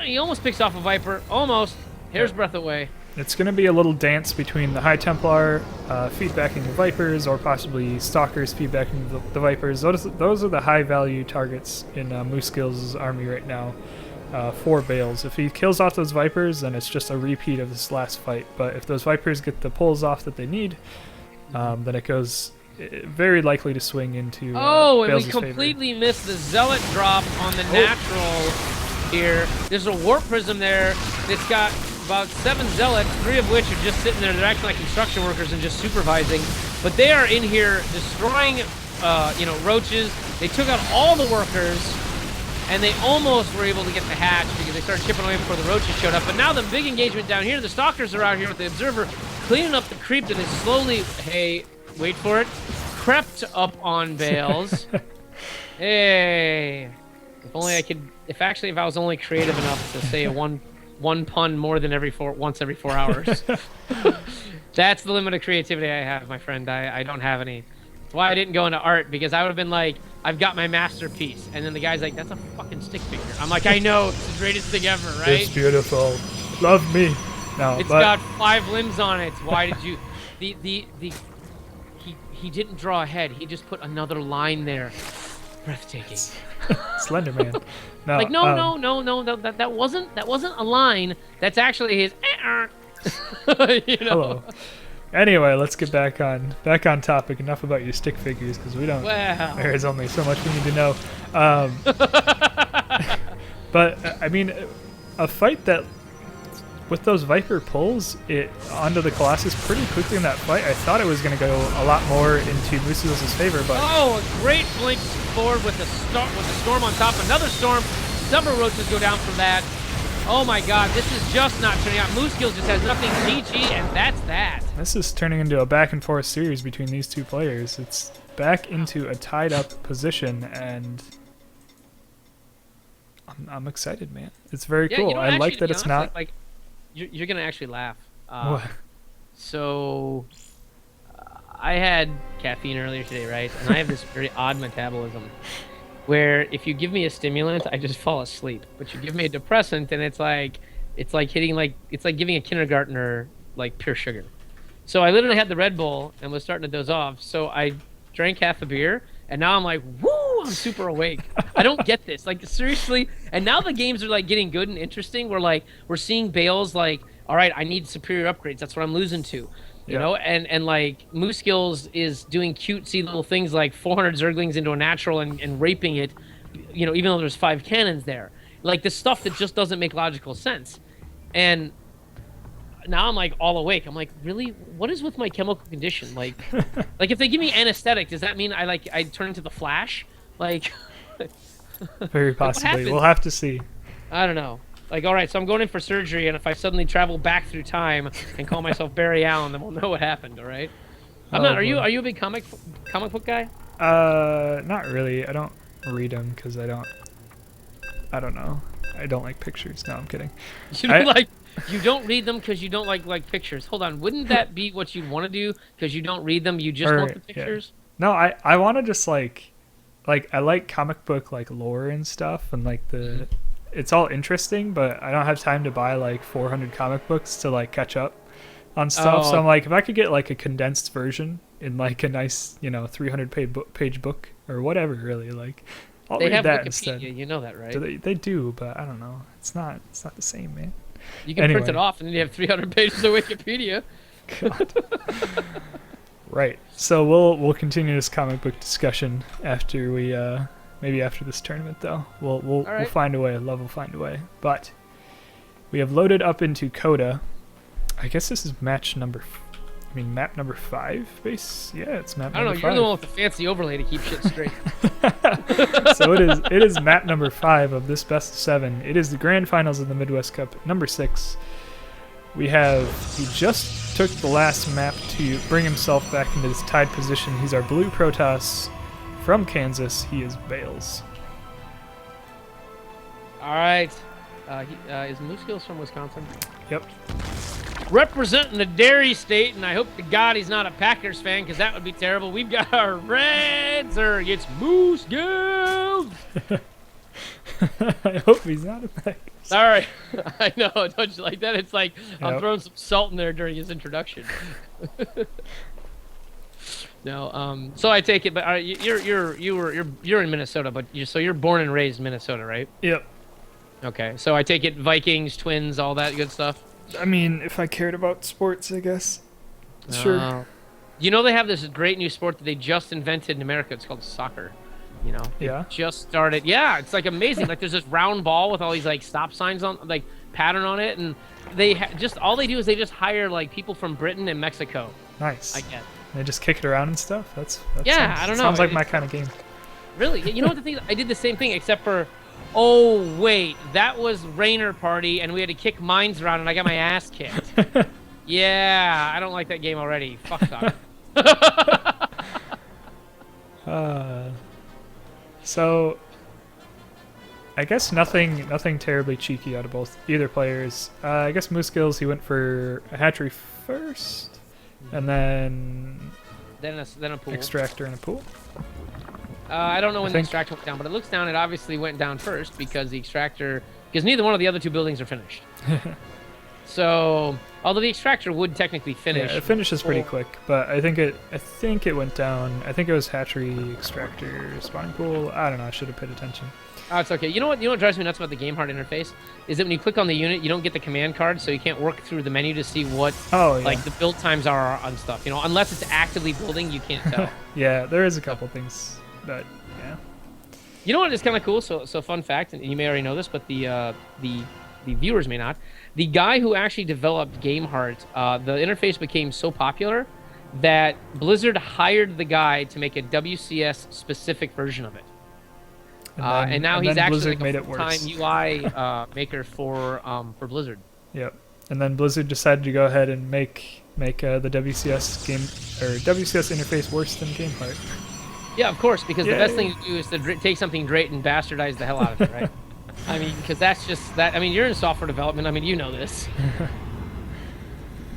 He almost picks off a Viper. Almost. Hair's breadth away. It's going to be a little dance between the High Templar feedbacking the Vipers, or possibly Stalkers feedbacking the Vipers. Those are the high-value targets in Moose Skills' army right now for Bales. If he kills off those Vipers, then it's just a repeat of this last fight. But if those Vipers get the pulls off that they need, then it goes very likely to swing into and Bales' we completely missed the Zealot drop on the natural here. There's a Warp Prism there. It's got about 7 Zealots, 3 of which are just sitting there. They're acting like construction workers and just supervising. But they are in here destroying, roaches. They took out all the workers, and they almost were able to get the hatch because they started chipping away before the roaches showed up. But now the big engagement down here, the Stalkers are out here with the Observer, cleaning up the creep that is slowly, hey, wait for it, crept up on Bales. Hey, if only I could. If I was only creative enough to say one pun more than once every 4 hours. That's the limit of creativity I have, my friend. I don't have any. That's why I didn't go into art, because I would have been like, I've got my masterpiece, and then the guy's like, that's a fucking stick figure. I'm like, I know, it's the greatest thing ever, right? It's beautiful. Love me. No, It's but got 5 limbs on it. Why did you? He didn't draw a head. He just put another line there. Breathtaking. Slender Man. No, Like no, that wasn't a line. That's actually his. You know? Hello. Anyway, let's get back on topic. Enough about your stick figures, because we don't. Wow. There is only so much we need to know. But I mean, a fight that with those Viper pulls it onto the Colossus pretty quickly in that fight. I thought it was going to go a lot more into Musios' favor, but Oh, a great blink forward with the storm on top. Another storm. Several roaches go down from that. Oh my God, this is just not turning out. Moose Skills just has nothing GG, and that's that. this is turning into a back and forth series between these two players. It's back into a tied up position, and I'm excited, man. It's very cool. You know, I actually, like to that be it's honest, not. like you're gonna actually laugh. What? So I had caffeine earlier today, right? And I have this very odd metabolism where if you give me a stimulant, I just fall asleep. But you give me a depressant, and it's like giving a kindergartner like pure sugar. So I literally had the Red Bull and was starting to doze off. So I drank half a beer, and now I'm like, woo, I'm super awake. I don't get this. Like, seriously. And now the games are like getting good and interesting. We're seeing Bales like, all right, I need superior upgrades. That's what I'm losing to. You Yeah. know, and like Moose Skills is doing cutesy little things like 400 Zerglings into a natural and raping it, you know, even though there's 5 cannons there. Like the stuff that just doesn't make logical sense. And now I'm like all awake. I'm like, really? What is with my chemical condition? Like if they give me anesthetic, does that mean I turn into the Flash? Like Very possibly. happened? We'll have to see. I don't know. Like, all right, so I'm going in for surgery, and if I suddenly travel back through time and call myself Barry Allen, then we'll know what happened. All right. I'm Oh, not. Are boy. you a big comic book guy? Not really. I don't read them because I don't know. I don't like pictures. No, I'm kidding. You don't you don't read them because you don't like pictures. Hold on, wouldn't that be what you'd want to do? Because you don't read them, you just want the Yeah. pictures. No, I want to just like I like comic book like lore and stuff, and like the it's all interesting, but I don't have time to buy like 400 comic books to like catch up on stuff. So Oh. I'm like, if I could get like a condensed version in like a nice 300 page book or whatever, really, like I'll They read have that Wikipedia, instead. you know that, right? They do, but I don't know. It's not the same, man. You can print it Anyway. off, and then you have 300 pages of Wikipedia. God. Right. So we'll continue this comic book discussion after we maybe after this tournament though. We'll right. find a way. Love will find a way. But we have loaded up into Coda. I guess this is map number 5 base. Yeah, it's map I don't know. number You're the 5. one with the fancy overlay to keep shit straight. So it is map number 5 of this best of 7. It is the grand finals of the Midwest Cup, number 6. He just took the last map to bring himself back into this tied position. He's our blue Protoss from Kansas. He is Bales. All right. Is Moose Skills from Wisconsin? Yep. Representing the Dairy State, and I hope to God he's not a Packers fan, because that would be terrible. We've got our Red Zerg. It's Moose Skills. I hope he's not a Packers. Sorry. I know. Don't you like that? It's like I'm Yep. throwing some salt in there during his introduction. No. So I take it, but you're in Minnesota, but you're born and raised in Minnesota, right? Yep. Okay. So I take it Vikings, Twins, all that good stuff. I mean, if I cared about sports, I guess. Sure. You know they have this great new sport that they just invented in America. It's called soccer. You know. Yeah. Just started. Yeah, it's like amazing. Like there's this round ball with all these like stop signs on, like pattern on it, and they all they do is they just hire like people from Britain and Mexico. Nice. I guess. They just kick it around and stuff. That Yeah, sounds, I don't know. Sounds like It- my kind of game. Really? You know what the thing is? I did the same thing except for. Oh wait, that was Rainer Party, and we had to kick mines around, and I got my ass kicked. Yeah, I don't like that game already. Fuck soccer. So I guess nothing terribly cheeky out of either players. I guess Moose Skills, he went for a hatchery first, and then Then a pool. extractor and a pool. I don't know when the think- extractor went down, but it looks down. It obviously went down first because because neither one of the other two buildings are finished. So, although the extractor would technically finish. Yeah, it finishes pretty Well, quick, but I think it went down. I think it was hatchery, extractor, spawning pool. I don't know. I should have paid attention. Oh, it's okay. You know what drives me nuts about the GameHeart interface is that when you click on the unit, you don't get the command card, so you can't work through the menu to see what Oh yeah. like the build times are on stuff. You know, unless it's actively building, you can't tell. Yeah, there is a couple things that yeah. You know what is kind of cool? So fun fact, and you may already know this, but the viewers may not. The guy who actually developed GameHeart, the interface became so popular that Blizzard hired the guy to make a WCS specific version of it. And now he's then actually Blizzard like made a it full-time worse. UI maker for Blizzard. Yep. And then Blizzard decided to go ahead and make the WCS game or WCS interface worse than GameHeart. Yeah, of course, because the Yay. best thing to do is to take something great and bastardize the hell out of it, right? I mean, because that's just that. I mean, you're in software development. I mean, you know this.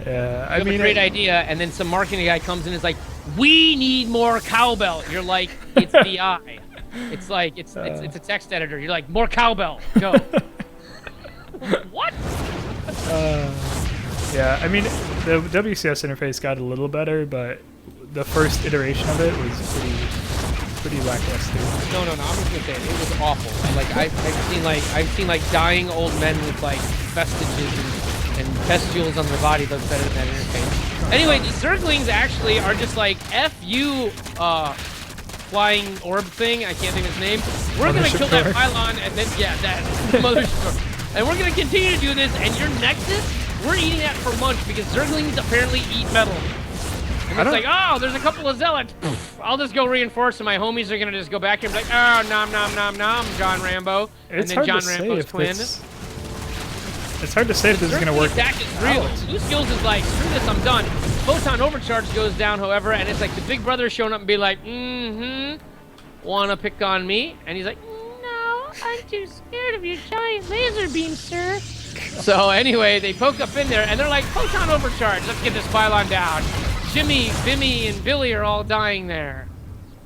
Yeah, You have a great idea, and then some marketing guy comes in and is like, "We need more cowbell." You're like, "It's VI." It's like it's a text editor. You're like, "More cowbell, go." What? Yeah, I mean the WCS interface got a little better, but the first iteration of it was pretty lackluster. No. I'm just gonna say it was awful. Like I've seen dying old men with like vestiges and vestigials on their body look better than that interface. Anyway, the Zerglings actually are just like F you, flying orb thing. I can't think of his name. We're gonna Mothership kill that Core. pylon and then that Mothership Core. And we're gonna continue to do this. And your Nexus, we're eating that for lunch because Zerglings apparently eat metal. And I it's don't- like, oh, there's a couple of zealots. I'll just go reinforce, and my homies are gonna just go back here and be like, oh, nom nom nom nom, John Rambo, and It's then hard John to say Rambo's if twin. it's hard to say if this is gonna work. Attack is real. out. Blue Skills is like, screw this, I'm done. Photon Overcharge goes down, however, and it's like the Big Brother showing up and be like, wanna pick on me? And he's like, no, I'm too scared of your giant laser beam, sir. So anyway, they poke up in there, and they're like, Photon Overcharge, let's get this pylon down. Jimmy, Bimmy, and Billy are all dying there.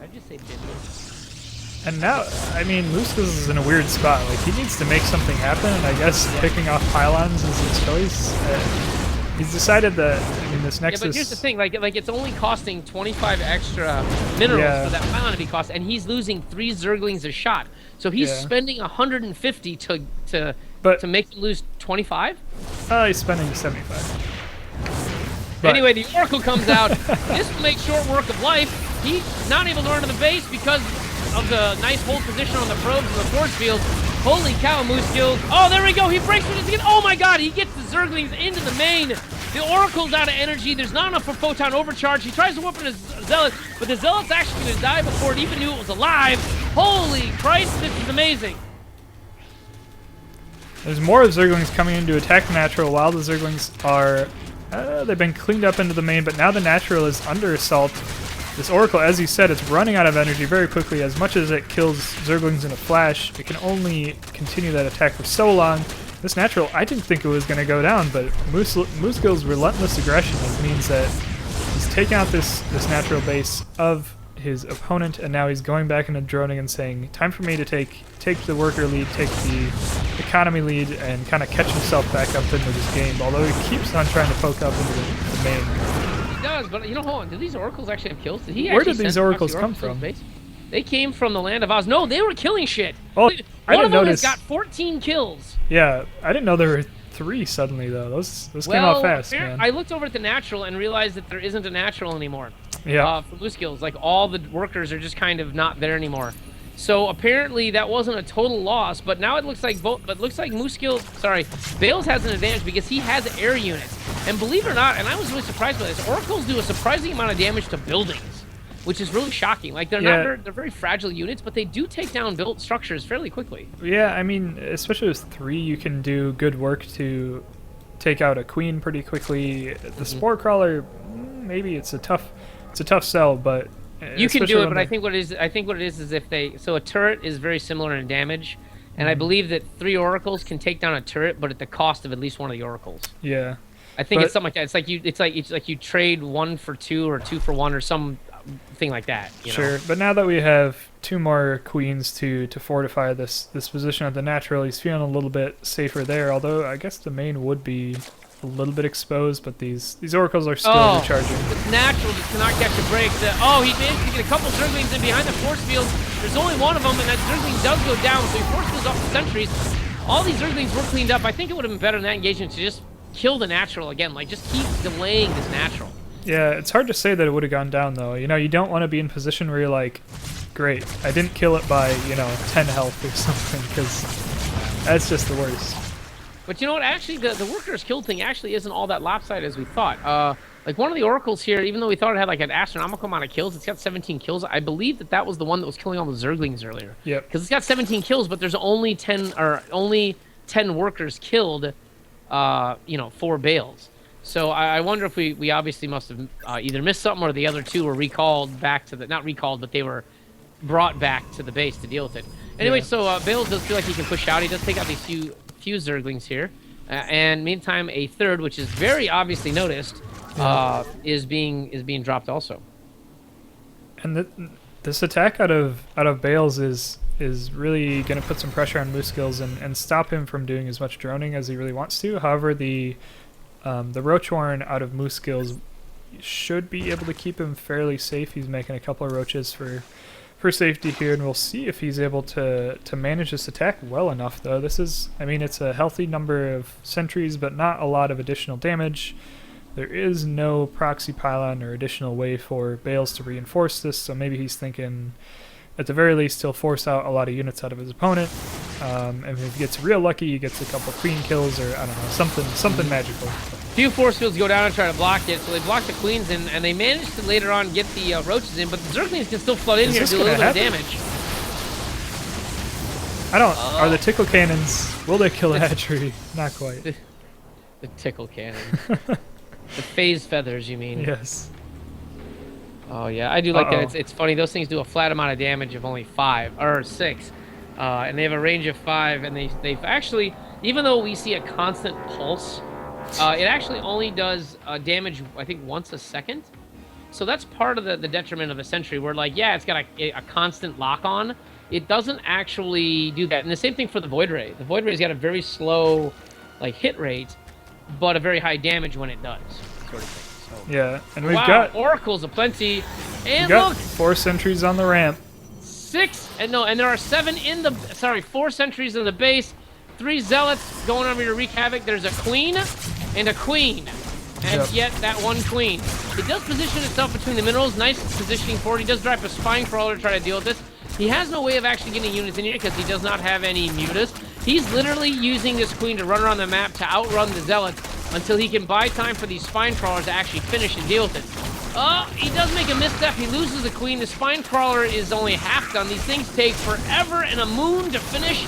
I'd just say Bimmy. And now, I mean, Moose is in a weird spot. Like, he needs to make something happen, and I guess picking off pylons is his choice. He's decided that, I mean, this Yeah, Nexus... but here's the thing, like it's only costing 25 extra minerals Yeah. for that pylon to be cost, and he's losing 3 Zerglings a shot. So he's Yeah. spending 150 to But- make him lose 25? he's spending 75. But- Anyway, the Oracle comes out. This will make short work of life. He's not able to learn to the base because of the nice hold position on the probes and the force field. Holy cow, Moose Skills. Oh, there we go. He breaks it again. Oh my god, he gets the Zerglings into the main. The Oracle's out of energy. There's not enough for Photon Overcharge. He tries to whoop in his Zealot, but the Zealot's actually going to die before it even knew it was alive. Holy Christ, this is amazing. There's more of Zerglings coming in to attack the Natural while the Zerglings are... they've been cleaned up into the main, but now the Natural is under assault. This Oracle, as you said, it's running out of energy very quickly. As much as it kills Zerglings in a flash, it can only continue that attack for so long. This Natural, I didn't think it was going to go down, but Moosegill's relentless aggression means that he's taking out this Natural base of his opponent, and now he's going back into droning and saying, time for me to take the worker lead, take the economy lead, and kind of catch himself back up into this game, although he keeps on trying to poke up into the main. He does, but hold on. Did these Oracles actually have kills? Did he Where actually did these send Oracles the come to his from? base? They came from the Land of Oz. No, they were killing shit. Oh, One I of didn't them notice. has got 14 kills. Yeah, I didn't know there were 3 suddenly, though. Those came out fast, man. I looked over at the Natural and realized that there isn't a Natural anymore. Yeah. For Blue Skills, like all the workers are just kind of not there anymore. So apparently that wasn't a total loss, but now it looks like Bales has an advantage because he has air units. And believe it or not, and I was really surprised by this, Oracles do a surprising amount of damage to buildings, which is really shocking. Like they're Yeah. they're very fragile units, but they do take down built structures fairly quickly. Yeah, I mean, especially with 3, you can do good work to take out a queen pretty quickly. The Spore Crawler, maybe it's a tough sell, but You can especially do it, when but I they- think what it is if they so a turret is very similar in damage, and I Mm-hmm. believe that 3 oracles can take down a turret, but at the cost of at least one of the oracles. yeah. I think But- it's something like that. It's like you trade 1 for 2 or 2 for 1 or some thing like that. You Sure, know? but now that we have 2 more queens to fortify this position of the natural, he's feeling a little bit safer there. Although I guess the main would be a little bit exposed, but these oracles are still recharging. The natural just cannot catch a break. He managed to get a couple Zerglings in behind the force field. There's only one of them, and that Zergling does go down, so he forces off the sentries. All these Zerglings were cleaned up. I think it would have been better in that engagement to just kill the natural again. Like, just keep delaying this natural. Yeah, it's hard to say that it would have gone down though. You know, you don't want to be in position where you're like, great, I didn't kill it by 10 health or something, because that's just the worst. But you know what? Actually, the workers killed thing actually isn't all that lopsided as we thought. Like one of the oracles here, even though we thought it had like an astronomical amount of kills, it's got 17 kills. I believe that was the one that was killing all the Zerglings earlier. Yep. Because it's got 17 kills, but there's only 10 workers killed. 4 bales. So I wonder if we obviously must have either missed something or the other 2 were recalled back to not recalled, but they were brought back to the base to deal with it. Anyway, Yeah. so Bales does feel like he can push out. He does take out these few Zerglings here. And meantime, a third, which is very obviously noticed, is being dropped also. And this attack out of Bales is really going to put some pressure on Moose Skills and stop him from doing as much droning as he really wants to. However, the Roachwarren out of Moose Skills should be able to keep him fairly safe. He's making a couple of roaches for safety here, and we'll see if he's able to manage this attack well enough, though. This is, I mean, it's a healthy number of sentries, but not a lot of additional damage. There is no proxy pylon or additional way for Bales to reinforce this, so maybe he's thinking, at the very least, he'll force out a lot of units out of his opponent. And if he gets real lucky, he gets a couple queen kills, or I don't know, something magical. Few force fields go down and try to block it, so they block the queens, and they manage to later on get the roaches in, but the Zerglings can still flood in Is here and this do a little gonna bit of happen? damage. I don't. Are the tickle cannons? Will they kill Hatchery? Not quite. The tickle cannon. The phase feathers, you mean? Yes. Oh yeah, I do like Uh-oh. that. It's funny. Those things do a flat amount of damage of only 5 or 6, and they have a range of 5. And they've actually, even though we see a constant pulse, it actually only does damage I think once a second. So that's part of the detriment of a sentry. Where like it's got a constant lock on. It doesn't actually do that. And the same thing for the Void Ray. The Void Ray's got a very slow hit rate, but a very high damage when it does, sort of thing. So. Yeah, and we've Wow, got oracles aplenty, and we got look, 4 sentries on the ramp. 6 and there are 7 in the 4 sentries in the base, 3 zealots going over to wreak havoc. There's a queen and a queen, and Yep. yet that one queen. It does position itself between the minerals. Nice positioning for it. He does drive a spine crawler to try to deal with this. He has no way of actually getting units in here because he does not have any mutas. He's literally using this queen to run around the map to outrun the zealots until he can buy time for these spine crawlers to actually finish and deal with it. He does make a misstep. He loses the queen. The spine crawler is only half done. These things take forever and a moon to finish.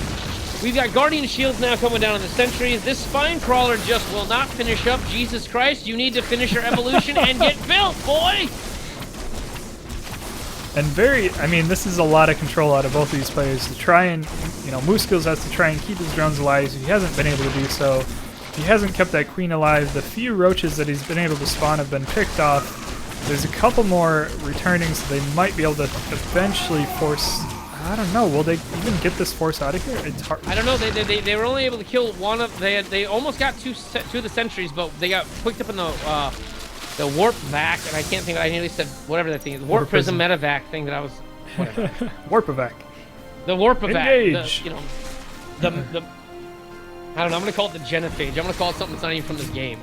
We've got guardian shields now coming down on the sentries. This spine crawler just will not finish up. Jesus Christ, you need to finish your evolution and get built, boy! And this is a lot of control out of both of these players to try and, Moose Skills has to try and keep his drones alive. He hasn't been able to do so. He hasn't kept that queen alive. The few roaches that he's been able to spawn have been picked off. There's a couple more returning, so they might be able to eventually force... I don't know. Will they even get this force out of here? It's hard. I don't know. They were only able to kill one of... They almost got two of the sentries, but they got picked up in the warp vac, and I can't think. I nearly said whatever that thing is. Warp prism medevac thing that I was. Whatever. Warpavac. The warpavac. Engage. The I don't know. I'm gonna call it the genophage. I'm gonna call it something that's not even from this game.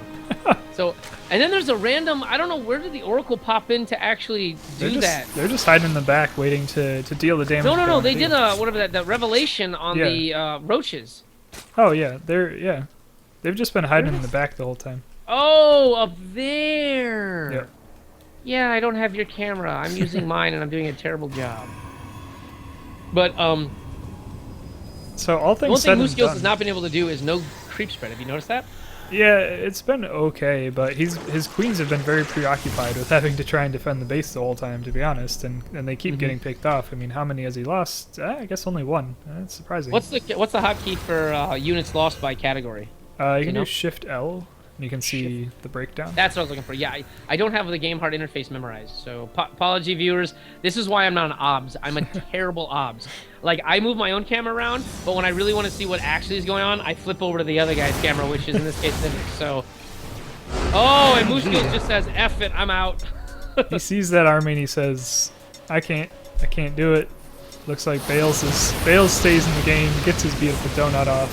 So, and then there's a random. I don't know where did the oracle pop in to actually do that. They're just hiding in the back, waiting to deal the damage. No. They deal. did whatever that revelation on the roaches. Oh yeah, they've just been hiding in the back the whole time. Oh, up there. Yeah. Yeah, I don't have your camera. I'm using mine, and I'm doing a terrible job. But So all things one said thing and Moose Skills done. has not been able to do is no creep spread. Have you noticed that? Yeah, it's been okay, but his queens have been very preoccupied with having to try and defend the base the whole time, to be honest, and they keep getting picked off. I mean, how many has he lost? I guess only one. That's surprising. What's the hotkey for units lost by category? You can know? do Shift L, and you can see the breakdown. That's what I was looking for. Yeah, I don't have the game heart interface memorized, so apology, viewers. This is why I'm not an OBS. I'm a terrible OBS. Like, I move my own camera around, but when I really want to see what actually is going on, I flip over to the other guy's camera, which is in this case Civic. So, oh, and Mooskills just says, "F it, I'm out." He sees that army and he says, I can't do it. Looks like Bales stays in the game, gets his beautiful donut off.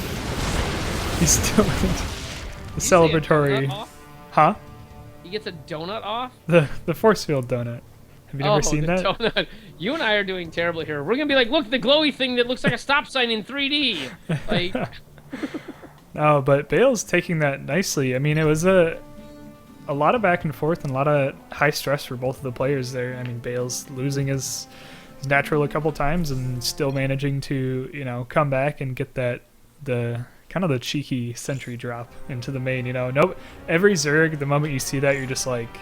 He's still in the celebratory. Huh? He gets a donut off? The force field donut. Have you never seen the that? Donut. You and I are doing terrible here. We're gonna be like, look, the glowy thing that looks like a stop sign in 3D. Like, no, but Bale's taking that nicely. I mean, it was a lot of back and forth and a lot of high stress for both of the players there. I mean, Bale's losing his natural a couple times and still managing to, come back and get the kind of the cheeky sentry drop into the main. Every Zerg, the moment you see that, you're just like,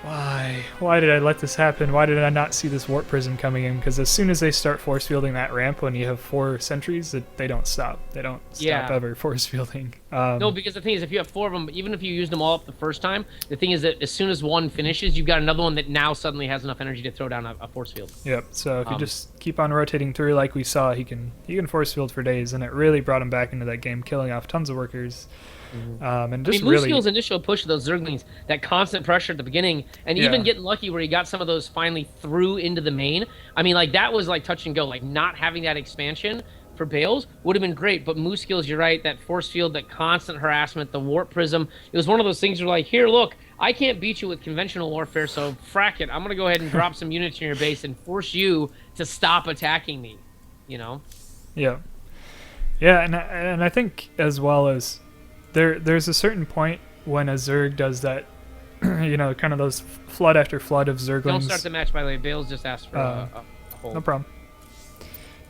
why did I let this happen? Why did I not see this warp prism coming in? Because as soon as they start force fielding that ramp, when you have 4 sentries, they don't stop. They don't stop ever force fielding. No, because the thing is, if you have 4 of them, even if you use them all up the first time, the thing is that as soon as one finishes, you've got another one that now suddenly has enough energy to throw down a force field. Yep. So if you just keep on rotating through like we saw, he can force field for days, and it really brought him back into that game, killing off tons of workers. And just Mooskill's initial push of those Zerglings, that constant pressure at the beginning, and even getting lucky where he got some of those finally through into the main. I mean, like, that was like touch and go. Like, not having that expansion for Bales would have been great, but Mooskills, you're right, that force field, that constant harassment, the warp prism, it was one of those things where like, here, look, I can't beat you with conventional warfare, so frack it. I'm going to go ahead and drop some units in your base and force you to stop attacking me, Yeah. Yeah, and I think as well as there's a certain point when a Zerg does that, kind of those flood after flood of Zerglings. Don't start the match, by the way. Bales just asked for a hold. No problem.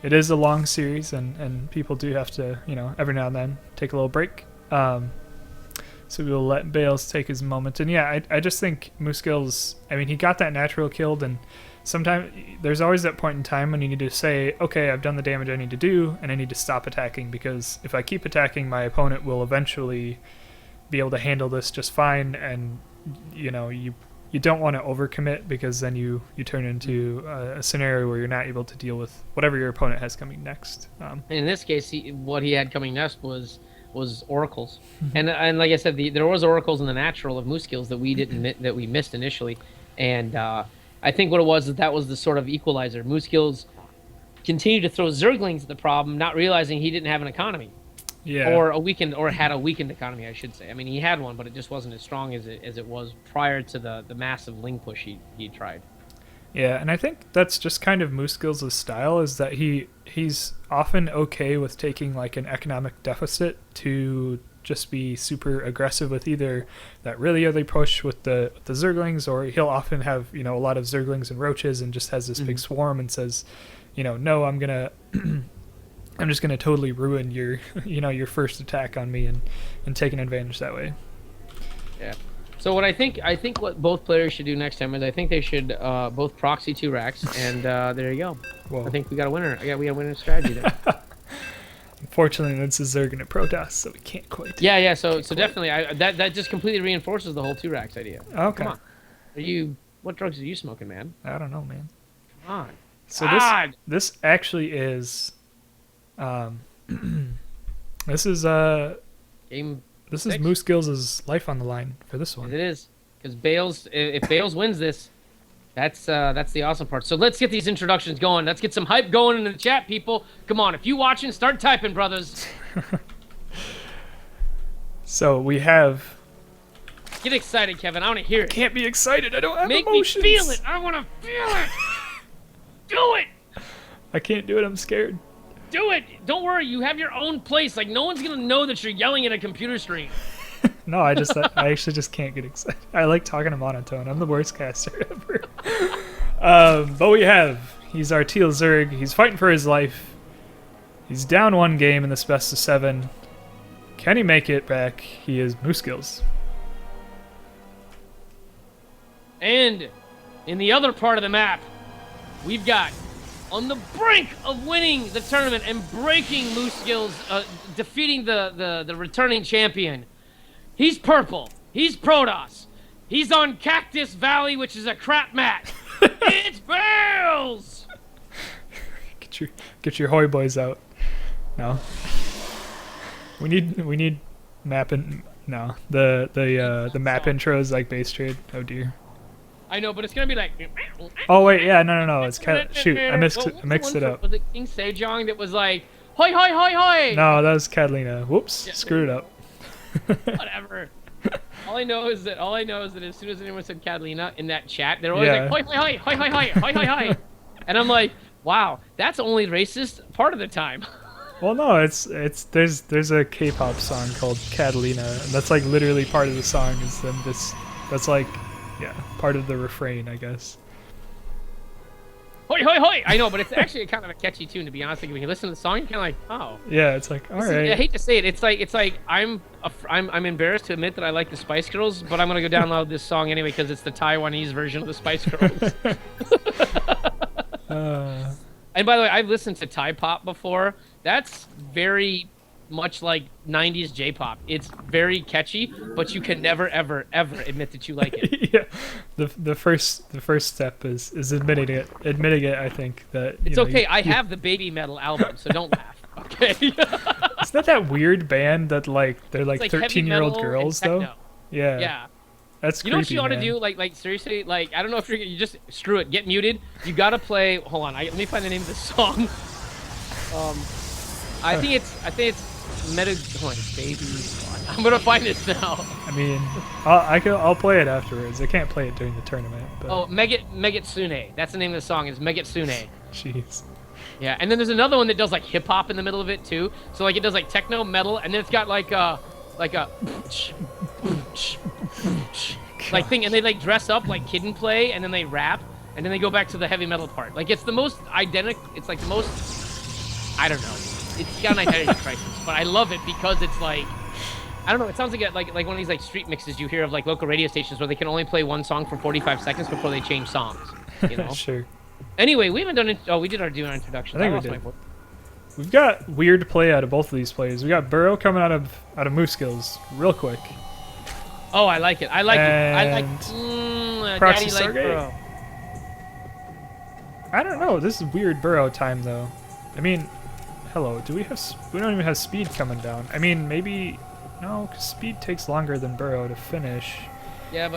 It is a long series, and people do have to, every now and then take a little break. So we will let Bales take his moment. And yeah, I just think Mooskills, I mean, he got that natural killed, and sometimes there's always that point in time when you need to say, okay, I've done the damage I need to do, and I need to stop attacking, because if I keep attacking, my opponent will eventually be able to handle this just fine, and you don't want to overcommit, because then you turn into a scenario where you're not able to deal with whatever your opponent has coming next. In this case, what he had coming next was oracles, and like I said, there was oracles in the natural of Mooskills that we missed initially, and I think what it was is that was the sort of equalizer. Mooskills continued to throw Zerglings at the problem, not realizing he didn't have an economy. Yeah. Or had a weakened economy, I should say. I mean, he had one, but it just wasn't as strong as it was prior to the massive Ling push he tried. Yeah, and I think that's just kind of Mooskills' style, is that he's often okay with taking like an economic deficit to just be super aggressive with either that really early push with the Zerglings, or he'll often have a lot of Zerglings and Roaches and just has this big swarm and says, no, I'm just gonna totally ruin your your first attack on me and take an advantage that way. Yeah. So what I think what both players should do next time is I think they should both proxy 2 racks, and there you go. Whoa. I think we got a winner. We got a winning strategy there. Unfortunately, this is Zerg and a Protoss, so we can't quite. Yeah. So definitely, that just completely reinforces the whole 2 racks idea. Okay. Come on. What drugs are you smoking, man? I don't know, man. Come on. So this actually is, this is Game. This is Mooskills' life on the line for this one. It is, because if Bales wins this, that's the awesome part. So let's get these introductions going. Let's get some hype going in the chat, people. Come on, if you watching, start typing, brothers. So we have. Get excited, Kevin. I want to hear it. Can't be excited. I don't have Make emotions. me feel it. I want to feel it. Do it. I can't do it. I'm scared. Do it. Don't worry. You have your own place. Like, no one's gonna know that you're yelling at a computer screen. No, I actually just can't get excited. I like talking in monotone. I'm the worst caster ever. But he's our Teal Zerg. He's fighting for his life. He's down 1 game in this best of 7. Can he make it back? He is Moose Skills. And in the other part of the map, we've got on the brink of winning the tournament and breaking Moose Skills, defeating the returning champion. He's purple. He's Protoss. He's on Cactus Valley, which is a crap mat. It's Bales! Get your Hoy boys out. No. We need map and no. The map intro is like base trade. Oh dear. I know, but it's gonna be like. Oh wait, yeah, no. It's kind of shoot. I mixed it up. Was it King Sejong that was like, hoi hoi hoi hoi? No, that was Catalina. Whoops, Yeah. screwed up. Whatever. All I know is that as soon as anyone said Catalina in that chat, they're always Yeah. like hoi hoi hoi hoi hoi hoi hoi hoi, and I'm like, wow, that's only racist part of the time. Well, no, it's there's a K-pop song called Catalina, and that's like literally part of the song is them this. That's like, yeah, part of the refrain, I guess. Hoi hoi hoi! I know, but it's actually kind of a catchy tune, to be honest. Like, when you listen to the song, you're kind of like, oh. Yeah, it's like all Listen, right. I hate to say it. It's like I'm embarrassed to admit that I like the Spice Girls, but I'm gonna go download this song anyway because it's the Taiwanese version of the Spice Girls. And by the way, I've listened to Thai pop before. That's very much like 90s J-pop. It's very catchy, but you can never ever admit that you like it. Yeah, the first step is admitting it. I think that It's okay. I have the Baby Metal album, so don't laugh. Okay. Isn't that weird band that like they're like It's like heavy 13-year-old metal and girls though? techno. Yeah. Yeah. That's You know what creepy, you ought to man. do? Like seriously, like I don't know if you just screw it, get muted. You gotta play. Hold on, let me find the name of the song. I think it's Meta. Hold on, baby. I'm gonna find this now. I mean, I'll play it afterwards. I can't play it during the tournament. But Oh, Megitsune. That's the name of the song. Is Megitsune. jeez. Yeah, and then there's another one that does like hip hop in the middle of it too. So like it does like techno, metal, and then it's got like a like thing, and they like dress up like Kid and Play, and then they rap, and then they go back to the heavy metal part. Like it's the most identical. It's like the most. I don't know. It's got an identity crisis, but I love it because it's like. I don't know. It sounds like one of these like street mixes you hear of like local radio stations where they can only play one song for 45 seconds before they change songs. You know. Sure. Anyway, we haven't done it. Oh, we did our introduction. I think we lost did. my voice. We've got weird play out of both of these plays. We got Burrow coming out of Moose Skills real quick. Oh, I like it. I like it. I like. And Proxy Daddy like Stargate. bro. I don't know. This is weird Burrow time though. I mean, hello. We don't even have speed coming down. I mean, maybe no, because speed takes longer than Burrow to finish. Yeah,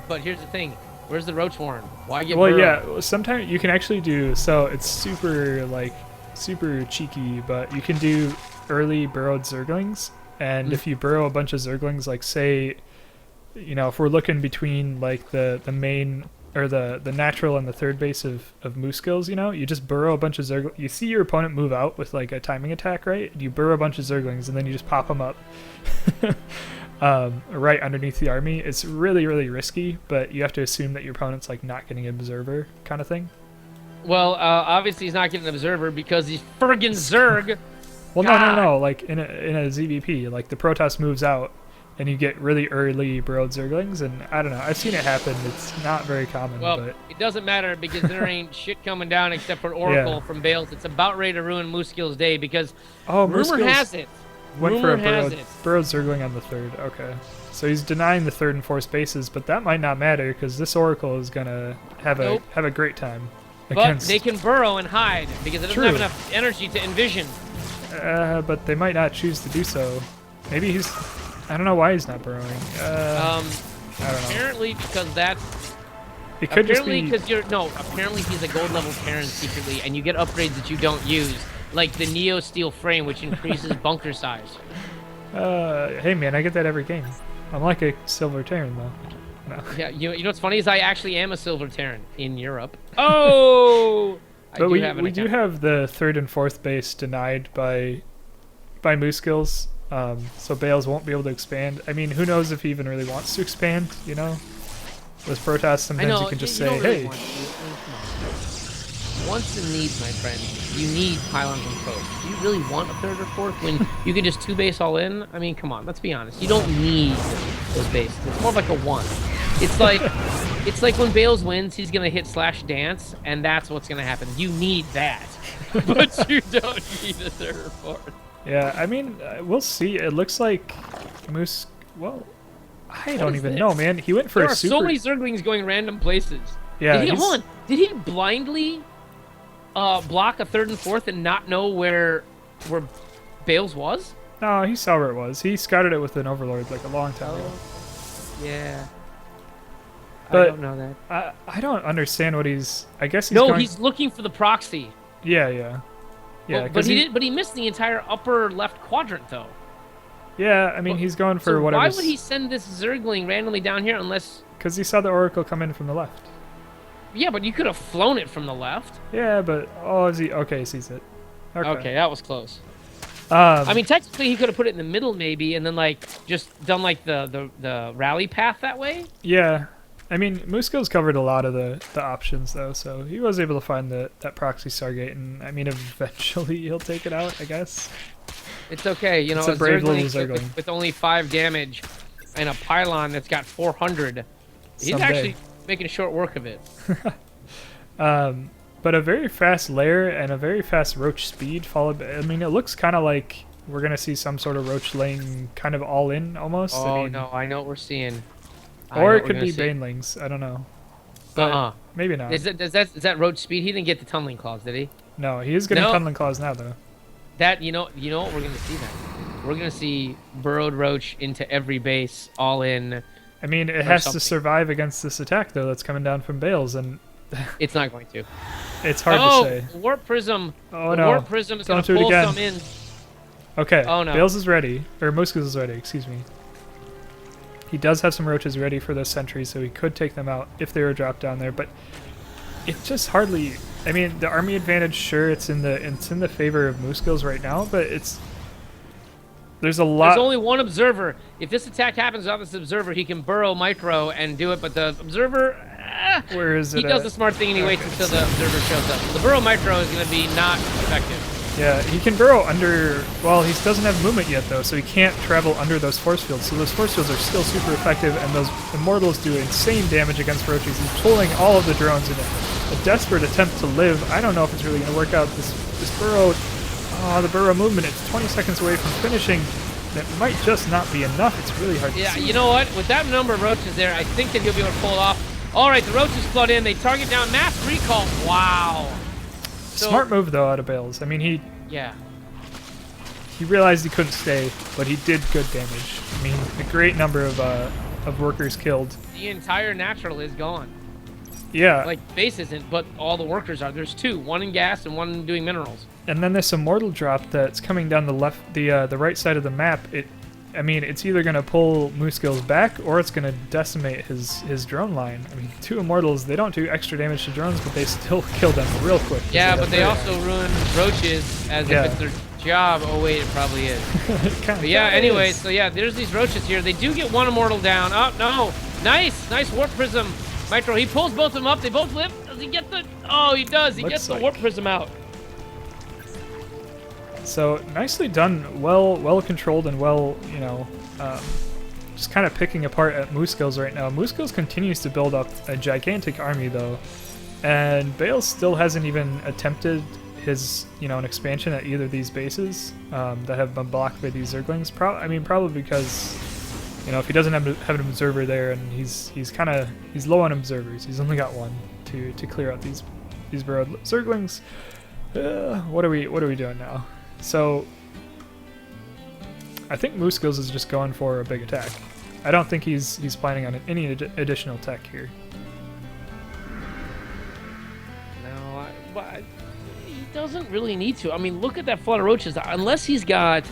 but here's the thing. Where's the Roach Warren? Why get Well, Burrow? yeah. Sometimes you can actually do so. It's super cheeky, but you can do early burrowed Zerglings, and if you burrow a bunch of Zerglings, like say, if we're looking between like the main or the natural and the third base of Moose Skills, you just burrow a bunch of Zerglings. You see your opponent move out with like a timing attack, right? You burrow a bunch of Zerglings, and then you just pop them up. Right underneath the army. It's really, really risky, but you have to assume that your opponent's like not getting an observer kind of thing. Well, obviously he's not getting an observer because he's friggin' Zerg. Well, God. no. Like in a ZVP, like the Protoss moves out, and you get really early burrowed Zerglings, and I don't know. I've seen it happen. It's not very common, Well, but it doesn't matter because there ain't shit coming down except for Oracle Yeah. from Bales. It's about ready to ruin Moose Skills' day because Moose rumor Skills has it. went for a Rumor has burrowed it. Zergling on the third. Okay, so he's denying the third and fourth spaces, but that might not matter because this Oracle is gonna have Nope. a great time. But Against, they can burrow and hide because it doesn't True. have enough energy to envision. but they might not choose to do so. Maybe he's. I don't know why he's not burrowing. I don't know. Apparently because that's It could just apparently be. because apparently he's a gold level Terran secretly, and you get upgrades that you don't use, like the Neo Steel frame, which increases bunker size. Hey man, I get that every game. I'm like a silver Terran though. No. Yeah, you know what's funny is I actually am a silver Terran in Europe. Oh, But we have an do account. have the third and fourth base denied by Moose Skills, so Bales won't be able to expand. I mean, who knows if he even really wants to expand? With Protoss, I sometimes know you can just you say, don't really "Hey, want to. Come on. wants and needs, my friend. You need pylons and coast. Do you really want a third or fourth when you can just 2-base all in? I mean, come on, let's be honest. You don't need those bases. It's more of like a 1. It's like when Bales wins, he's gonna hit slash dance, and that's what's gonna happen. You need that, but you don't need a third or fourth. Yeah, I mean, we'll see. It looks like Moose. Well, I don't is even this? know, man. He went for There a are super. so many Zerglings going random places. Yeah, Did he, he's- hold on. Did he blindly block a third and fourth and not know where Bales was? No, he saw where it was. He scouted it with an Overlord like a long time ago. Yeah. But- I don't know that. I don't understand what he's. I guess he's No, going. he's looking for the proxy. Yeah, yeah, yeah. But 'cause he did. But he missed the entire upper left quadrant, though. Yeah, I mean, he's going for So whatever. why would he send this Zergling randomly down here unless? Because he saw the Oracle come in from the left. Yeah, but you could have flown it from the left. Yeah, but is he? Okay, he sees it. Okay, that was close. I I mean, technically, he could have put it in the middle, maybe, and then like just done like the rally path that way. yeah. I mean, Musko's covered a lot of the options though, so he was able to find that proxy Stargate, and I mean, eventually he'll take it out, I guess. It's okay, you know, It's a brave little Zergling Zergling. with only 5 damage and a pylon that's got 400. He's Someday. actually making short work of it. But a very fast lair and a very fast Roach speed followed by, I mean, it looks kind of like we're going to see some sort of Roach laying kind of all in almost. Oh I mean, no, I know what we're seeing. I know Or what it we're could gonna be see. Banelings. I don't know. But Uh-uh. maybe not. Is that Roach speed? He didn't get the tunneling claws, did he? No, he is getting No. tunneling claws now, though. That you know what we're gonna see then. We're gonna see burrowed Roach into every base, all in. I mean, it Or has to something. survive against this attack, though, that's coming down from Bales, and It's not going to. it's hard oh, to say. Warp Prism. Oh, the no. Warp Prism is Don't gonna do it pull again. some in. Okay, Oh, no. Bales is ready. Or Muskos is ready, excuse me. He does have some Roaches ready for those sentries, so he could take them out if they were dropped down there, but it just hardly... I mean, the army advantage, sure, it's in the favor of Muskos right now, but it's... There's a lot... There's only one observer. If this attack happens without this observer, he can burrow Micro and do it. But the observer, Where is it he does at? the smart thing and he waits Okay. until the observer shows up. The burrow Micro is going to be not effective. Yeah, he can burrow under... Well, he doesn't have movement yet, though, so he can't travel under those force fields. So those force fields are still super effective, and those Immortals do insane damage against Roaches. He's pulling all of the drones in a desperate attempt to live. I don't know if it's really going to work out. This burrow... Oh, the burrow movement, it's 20 seconds away from finishing. That might just not be enough. It's really hard to Yeah, see. you know what? With that number of Roaches there, I think that he'll be able to pull it off. All right, the Roaches flood in. They target down. Mass recall. Wow. So- Smart move, though, out of Bales. I mean, Yeah. he realized he couldn't stay, but he did good damage. I mean, a great number of workers killed. The entire natural is gone. Yeah. Like, base isn't, but all the workers are. There's 2. One in gas and one doing minerals. And then this immortal drop that's coming down the right side of the map. I mean, it's either gonna pull Muskil's back or it's gonna decimate his drone line. I mean, 2 immortals, they don't do extra damage to drones, but they still kill them real quick. 'cause Yeah, have but they very- also ruin Roaches as Yeah. if it's their job. Oh, wait, it probably is. Kinda But yeah, is. anyway, so yeah, there's these Roaches here. They do get one immortal down. Oh, no. Nice Warp Prism. Micro, he pulls both of them up. They both live. Does he get the... Oh, he does. He Looks gets the like- Warp Prism out. So nicely done, well controlled, and well, just kind of picking apart at Muskos right now. Muskos continues to build up a gigantic army though, and Bales still hasn't even attempted his, an expansion at either of these bases that have been blocked by these Zerglings. Probably because, if he doesn't have an observer there, and he's low on observers. He's only got one to clear out these burrowed Zerglings. What are we doing now? So, I think Muskos is just going for a big attack. I don't think he's planning on any additional tech here. No, but he doesn't really need to. I mean, look at that flood of Roaches. Unless he's got,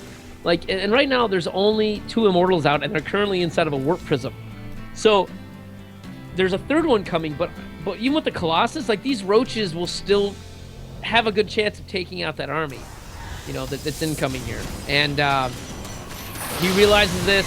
and right now there's only 2 Immortals out, and they're currently inside of a Warp Prism. So, there's a third one coming, but even with the Colossus, these Roaches will still have a good chance of taking out that army, that's incoming here. And he realizes this,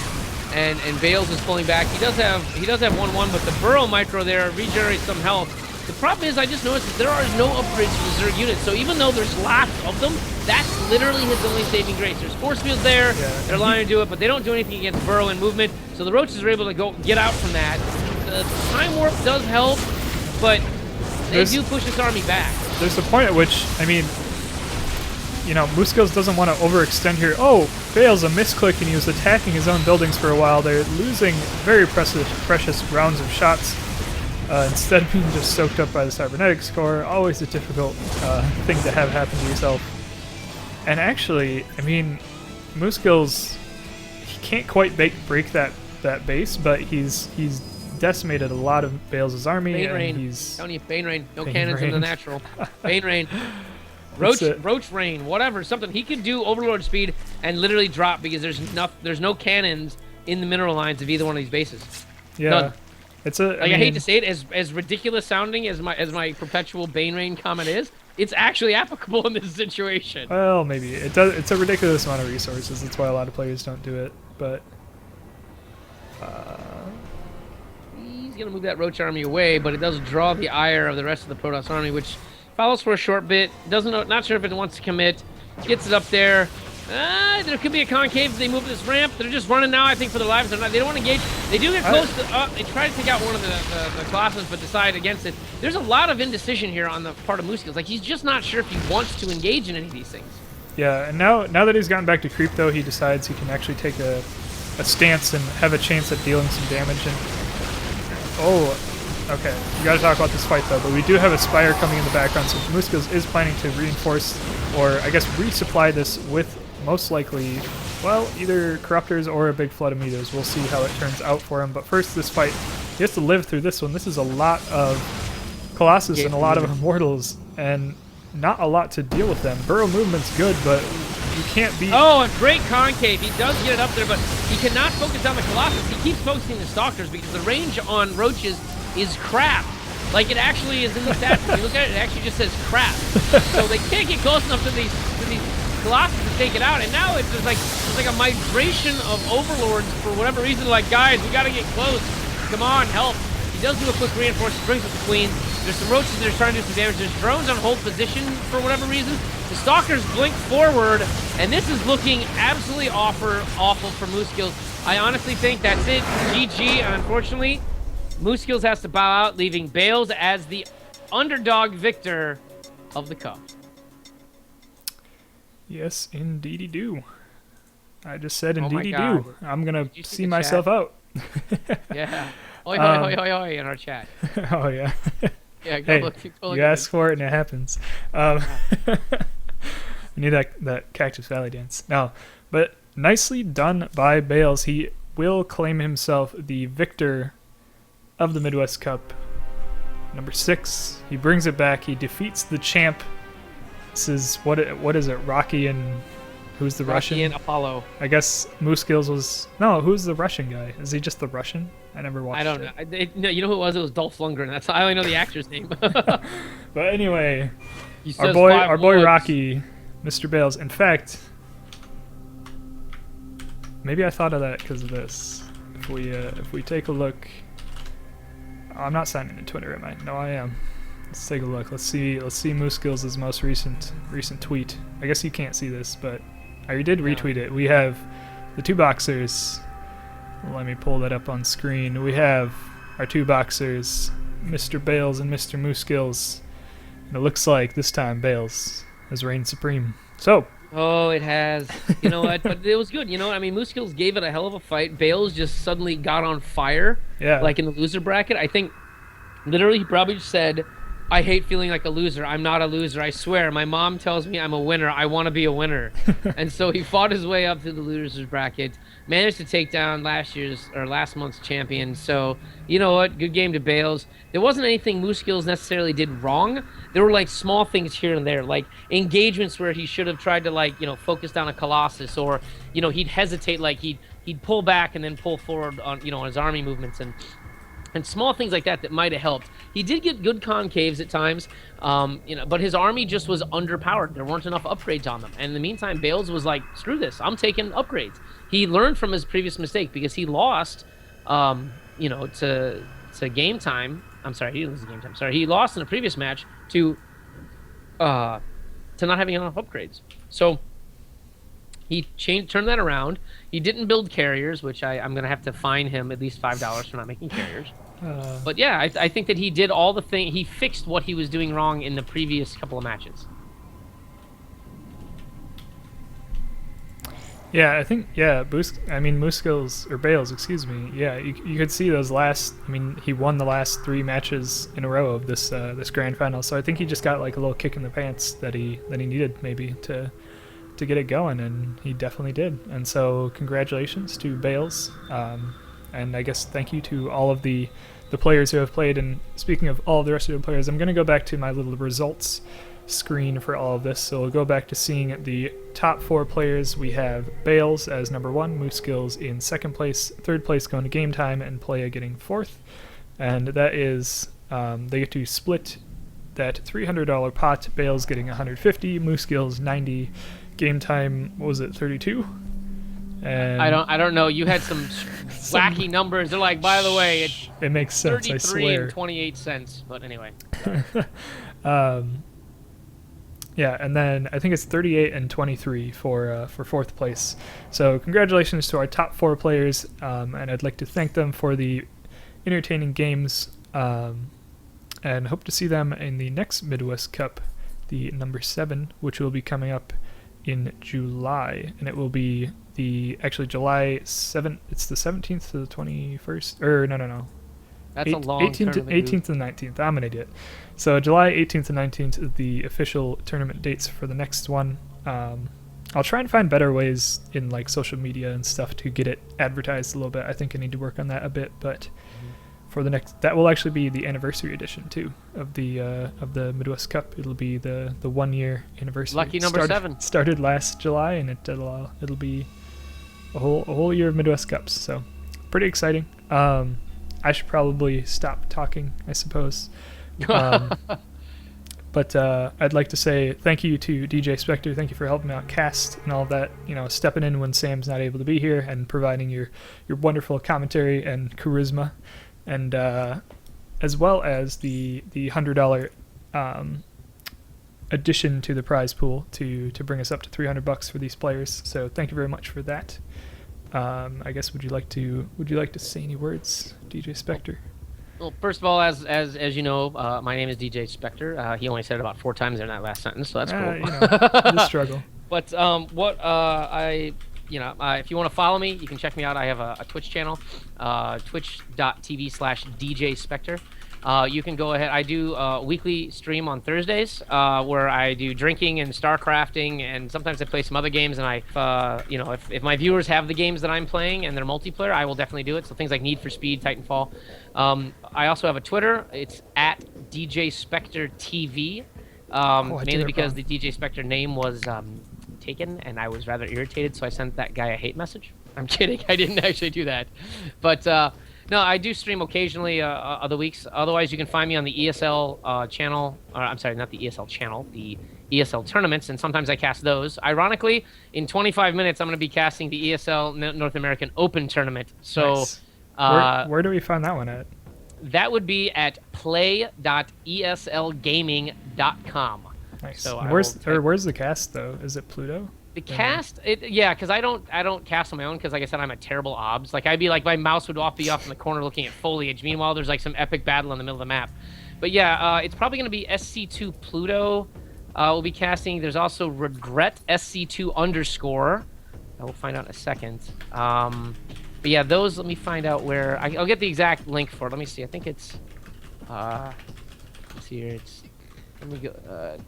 and Bales is pulling back. He does have 1-1, but the Burrow Micro there regenerates some health. The problem is, I just noticed that there are no upgrades for the Zerg units, so even though there's lots of them, that's literally his only saving grace. There's force fields there, they're allowing him to do it, but they don't do anything against burrow and movement, so the Roaches are able to go get out from that. The Time Warp does help, but they do push this army back. There's a point at which, I mean, you know, Moose doesn't want to overextend here. Oh, Bale's a misclick and he was attacking his own buildings for a while. They're losing very precious rounds of shots instead of being just soaked up by the cybernetics core. Always a difficult thing to have happen to yourself. And actually, I mean, Moose he can't quite break that base, but he's decimated a lot of Bale's army. Bane and Rain. he's Don't need Bane Rain. No Bane cannons in the Rain. natural. Bane Rain. That's it. Roach Rain, whatever, something. He can do Overlord speed and literally drop because there's no cannons in the mineral lines of either one of these bases. yeah. None. It's a. I hate to say it, as ridiculous sounding as my perpetual Bane Rain comment is, it's actually applicable in this situation. Well, maybe it does. It's a ridiculous amount of resources. That's why a lot of players don't do it. But He's gonna move that Roach army away, but it does draw the ire of the rest of the Protoss army, which follows for a short bit. Not sure if it wants to commit. Gets it up there. There could be a concave if they move this ramp. They're just running now, I think, for their lives. They don't want to engage. They do get close to. They try to take out one of the Colossus, but decide against it. There's a lot of indecision here on the part of Moose. Like, he's just not sure if he wants to engage in any of these things. yeah, and now that he's gotten back to creep, though, he decides he can actually take a stance and have a chance at dealing some damage. And okay, we got to talk about this fight though. But we do have a Spire coming in the background, so Moose is planning to reinforce, or I guess resupply this with most likely, well, either Corruptors or a big flood of meteors. We'll see how it turns out for him. But first, this fight, he has to live through this one. This is a lot of Colossus and a lot of Immortals, and not a lot to deal with them. Burrow movement's good, but you can't beat. Oh, a great concave. He does get it up there, but he cannot focus on the Colossus. He keeps focusing the Stalkers because the range on Roaches is crap. Like, it actually is in the stats. If you look at it, it actually just says crap. So they can't get close enough to these Colossus to take it out. And now it's just like there's like a migration of Overlords for whatever reason. Like, guys, we gotta get close. Come on, help. He does do a quick reinforcement, brings up the Queen. There's some Roaches that are trying to do some damage. There's drones on hold position for whatever reason. The Stalkers blink forward, and this is looking absolutely awful for Moose Skills. I honestly think that's it. GG, and unfortunately, Moose Skills has to bow out, leaving Bales as the underdog victor of the cup. Yes, indeedy do. I just said Oh my indeedy God. do. I'm gonna Did you see see the myself chat? out. Yeah. Oi, hoi, hoi, hoi, hoi in our chat. Oh yeah. Yeah, go Hey, look. Go look you at ask for it and it happens. I need that Cactus Valley dance. No, but nicely done by Bales. He will claim himself the victor of the Midwest Cup. Number 6. He brings it back. He defeats the champ. This is what is it? Rocky and who's the Rocky Russian? and Apollo. I guess Moose Skills was who's the Russian guy? Is he just the Russian? I never watched. I don't it. know. No, you know who it was? It was Dolph Lundgren. That's I only know the actor's name. But anyway, He our says boy five woods. Rocky, Mr. Bales. In fact, maybe I thought of that because of this. If we take a look, I'm not signing to Twitter, am I? No, I am. Let's take a look. Let's see Moose Skills' most recent tweet. I guess you can't see this, but I did retweet it. We have the two boxers. Let me pull that up on screen. We have our two boxers, Mr. Bales and Mr. Moose Skills. And it looks like this time Bales has reigned supreme. So, Oh, it has. You know what? But it was good. You know, I mean, Moose Skills gave it a hell of a fight. Bales just suddenly got on fire. yeah. Like in the loser bracket. I think literally he probably just said, I hate feeling like a loser. I'm not a loser. I swear. My mom tells me I'm a winner. I want to be a winner. And so he fought his way up to the losers bracket, managed to take down last month's champion. So, you know what? Good game to Bales. There wasn't anything Moose Skills necessarily did wrong. There were like small things here and there, like engagements where he should have tried to focus down a Colossus, or, he'd hesitate, like he'd pull back and then pull forward on, on his army movements and small things like that might have helped. He did get good concaves at times, but his army just was underpowered. There weren't enough upgrades on them. And in the meantime, Bales was like, screw this, I'm taking upgrades. He learned from his previous mistake because he lost, to game time I'm sorry, he didn't lose the game time. Sorry, he lost in a previous match to not having enough upgrades. So he turned that around. He didn't build carriers, which I'm gonna have to fine him at least $5 for not making carriers. But yeah, I think that he did all the thing. He fixed what he was doing wrong in the previous couple of matches. Yeah, I think Moose Skills or Bales, excuse me. Yeah, you could see those last. I mean, he won the last 3 matches in a row of this this grand final. So I think he just got like a little kick in the pants that he needed maybe to get it going, and he definitely did. And so congratulations to Bales, and I guess thank you to all of the players who have played. And speaking of all the rest of the players, I'm going to go back to my little results screen for all of this. So we'll go back to seeing the top 4 players. We have Bales as number 1, Moose Skills in 2nd place, 3rd place going to Game Time, and Playa getting 4th. And that is they get to split that $300 pot. Bales getting 150, Moose Skills 90, Game Time, what was it, 32? And I don't know. You had some wacky numbers. They're like, by the way, it's it makes sense. 33 I swear. and 28 cents. But anyway. Yeah, and then I think it's 38 and 23 for 4th place. So congratulations to our top 4 players, and I'd like to thank them for the entertaining games, and hope to see them in the next Midwest Cup, the number 7, which will be coming up in July, and it will be July 7th. It's the 17th to the 21st, or no. That's a long 18th and 19th. I'm an idiot. So July 18th and 19th is the official tournament dates for the next one. I'll try and find better ways in like social media and stuff to get it advertised a little bit. I think I need to work on that a bit, but for the next, that will actually be the anniversary edition too of the Midwest Cup. It'll be the 1 year anniversary. Lucky number 7. Started last July, and it'll be a whole year of Midwest Cups. So pretty exciting. I should probably stop talking, I suppose. But I'd like to say thank you to DJ Spectre. Thank you for helping out Cast and all of that. Stepping in when Sam's not able to be here and providing your wonderful commentary and charisma, and as well as the $100 addition to the prize pool to bring us up to $300 for these players. So thank you very much for that. I guess would you like to say any words, DJ Spectre? Well, first of all, as you know, my name is DJ Spectre. He only said it about 4 times in that last sentence, so that's cool. The struggle. But if you want to follow me, you can check me out. I have a Twitch channel, twitch.tv/DJ Spectre. You can go ahead. I do a weekly stream on Thursdays where I do drinking and StarCrafting, and sometimes I play some other games. And if my viewers have the games that I'm playing and they're multiplayer, I will definitely do it. So things like Need for Speed, Titanfall. I also have a Twitter. It's at DJ Spectre TV. Mainly because the DJ Spectre name was taken, and I was rather irritated, so I sent that guy a hate message. I'm kidding. I didn't actually do that, but. No, I do stream occasionally other weeks. Otherwise, you can find me on the ESL channel. I'm sorry, not the ESL channel, the ESL tournaments, and sometimes I cast those. Ironically, in 25 minutes, I'm going to be casting the ESL North American Open tournament. So, nice. Where do we find that one at? That would be at play.eslgaming.com. Nice. So where's the cast though? Is it Pluto? The cast, because I don't cast on my own, because like I said, I'm a terrible obs. Like I'd be like, my mouse would be off in the corner looking at foliage. Meanwhile, there's like some epic battle in the middle of the map. But yeah, it's probably going to be SC2 Pluto. We'll be casting. There's also Regret SC2_. I will find out in a second. But yeah, those. Let me find out where. I'll get the exact link for it. Let me see. I think it's. Let's see here. It's. Let me go. I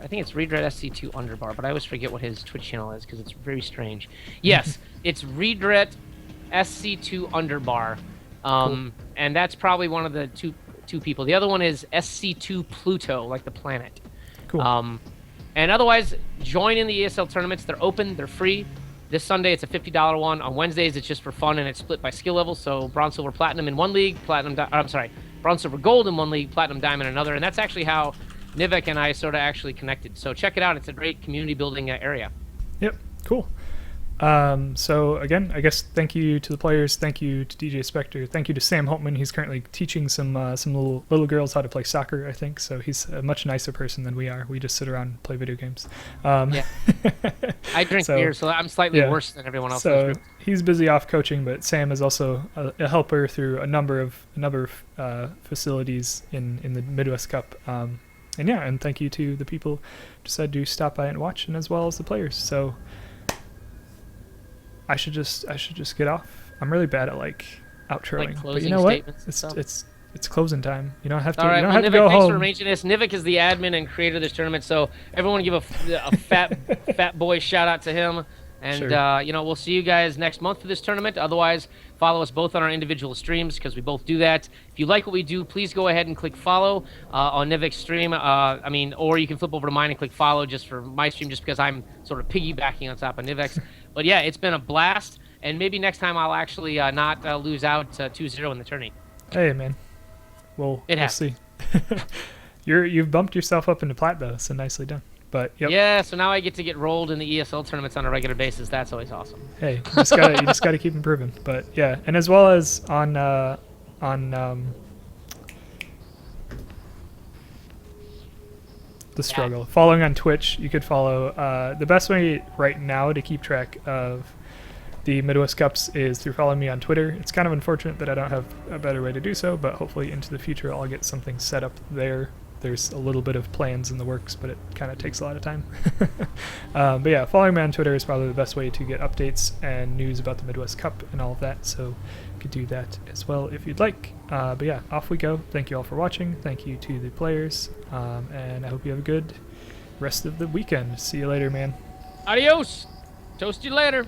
think it's Redred SC2_, but I always forget what his Twitch channel is because it's very strange. Yes, it's Redred SC2_. Cool. And that's probably one of the two people. The other one is SC2 Pluto, like the planet. Cool. And otherwise, join in the ESL tournaments. They're open. They're free. This Sunday, it's a $50 one. On Wednesdays, it's just for fun, and it's split by skill level. So bronze, silver, platinum in one league, bronze, silver, gold in one league, platinum, diamond in another. And that's actually how Nivek and I sort of actually connected. So check it out. It's a great community building area. Yep, cool. So again, I guess thank you to the players, thank you to DJ Spectre, thank you to Sam Holtman. He's currently teaching some little girls how to play soccer, I think. So he's a much nicer person than we are. We just sit around and play video games. Yeah. I drink beer, so I'm slightly yeah. worse than everyone else in this So group. he's busy off coaching, but Sam is also a helper through a number of facilities in the Midwest Cup. And yeah, and thank you to the people who decided to stop by and watch, and as well as the players. So I should just get off. I'm really bad at like outroing, but you closing know what? statements and stuff? It's closing time. You don't have to. All right, you don't well, have Nivek, to go thanks for home. arranging this. Nivek is the admin and creator of this tournament, so everyone give a fat boy shout out to him. And Sure. we'll see you guys next month for this tournament. Otherwise, follow us both on our individual streams because we both do that. If you like what we do, please go ahead and click follow on Nivek's stream. Or you can flip over to mine and click follow just for my stream, just because I'm sort of piggybacking on top of Nivek's. But yeah, it's been a blast. And maybe next time I'll actually not lose out 2-0 in the tourney. Hey man, we'll see. You've bumped yourself up into plat though, so nicely done. But yep. Yeah, so now I get to get rolled in the ESL tournaments on a regular basis. That's always awesome. Hey, you just gotta keep improving. But yeah, and as well as on the struggle, following on Twitch, you could follow. The best way right now to keep track of the Midwest Cups is through following me on Twitter. It's kind of unfortunate that I don't have a better way to do so, but hopefully into the future I'll get something set up there. There's a little bit of plans in the works, but it kind of takes a lot of time. But yeah, following me on Twitter is probably the best way to get updates and news about the Midwest Cup and all of that, so you could do that as well if you'd like. But yeah, off we go. Thank you all for watching. Thank you to the players, and I hope you have a good rest of the weekend. See you later, man. Adios. Toast you later.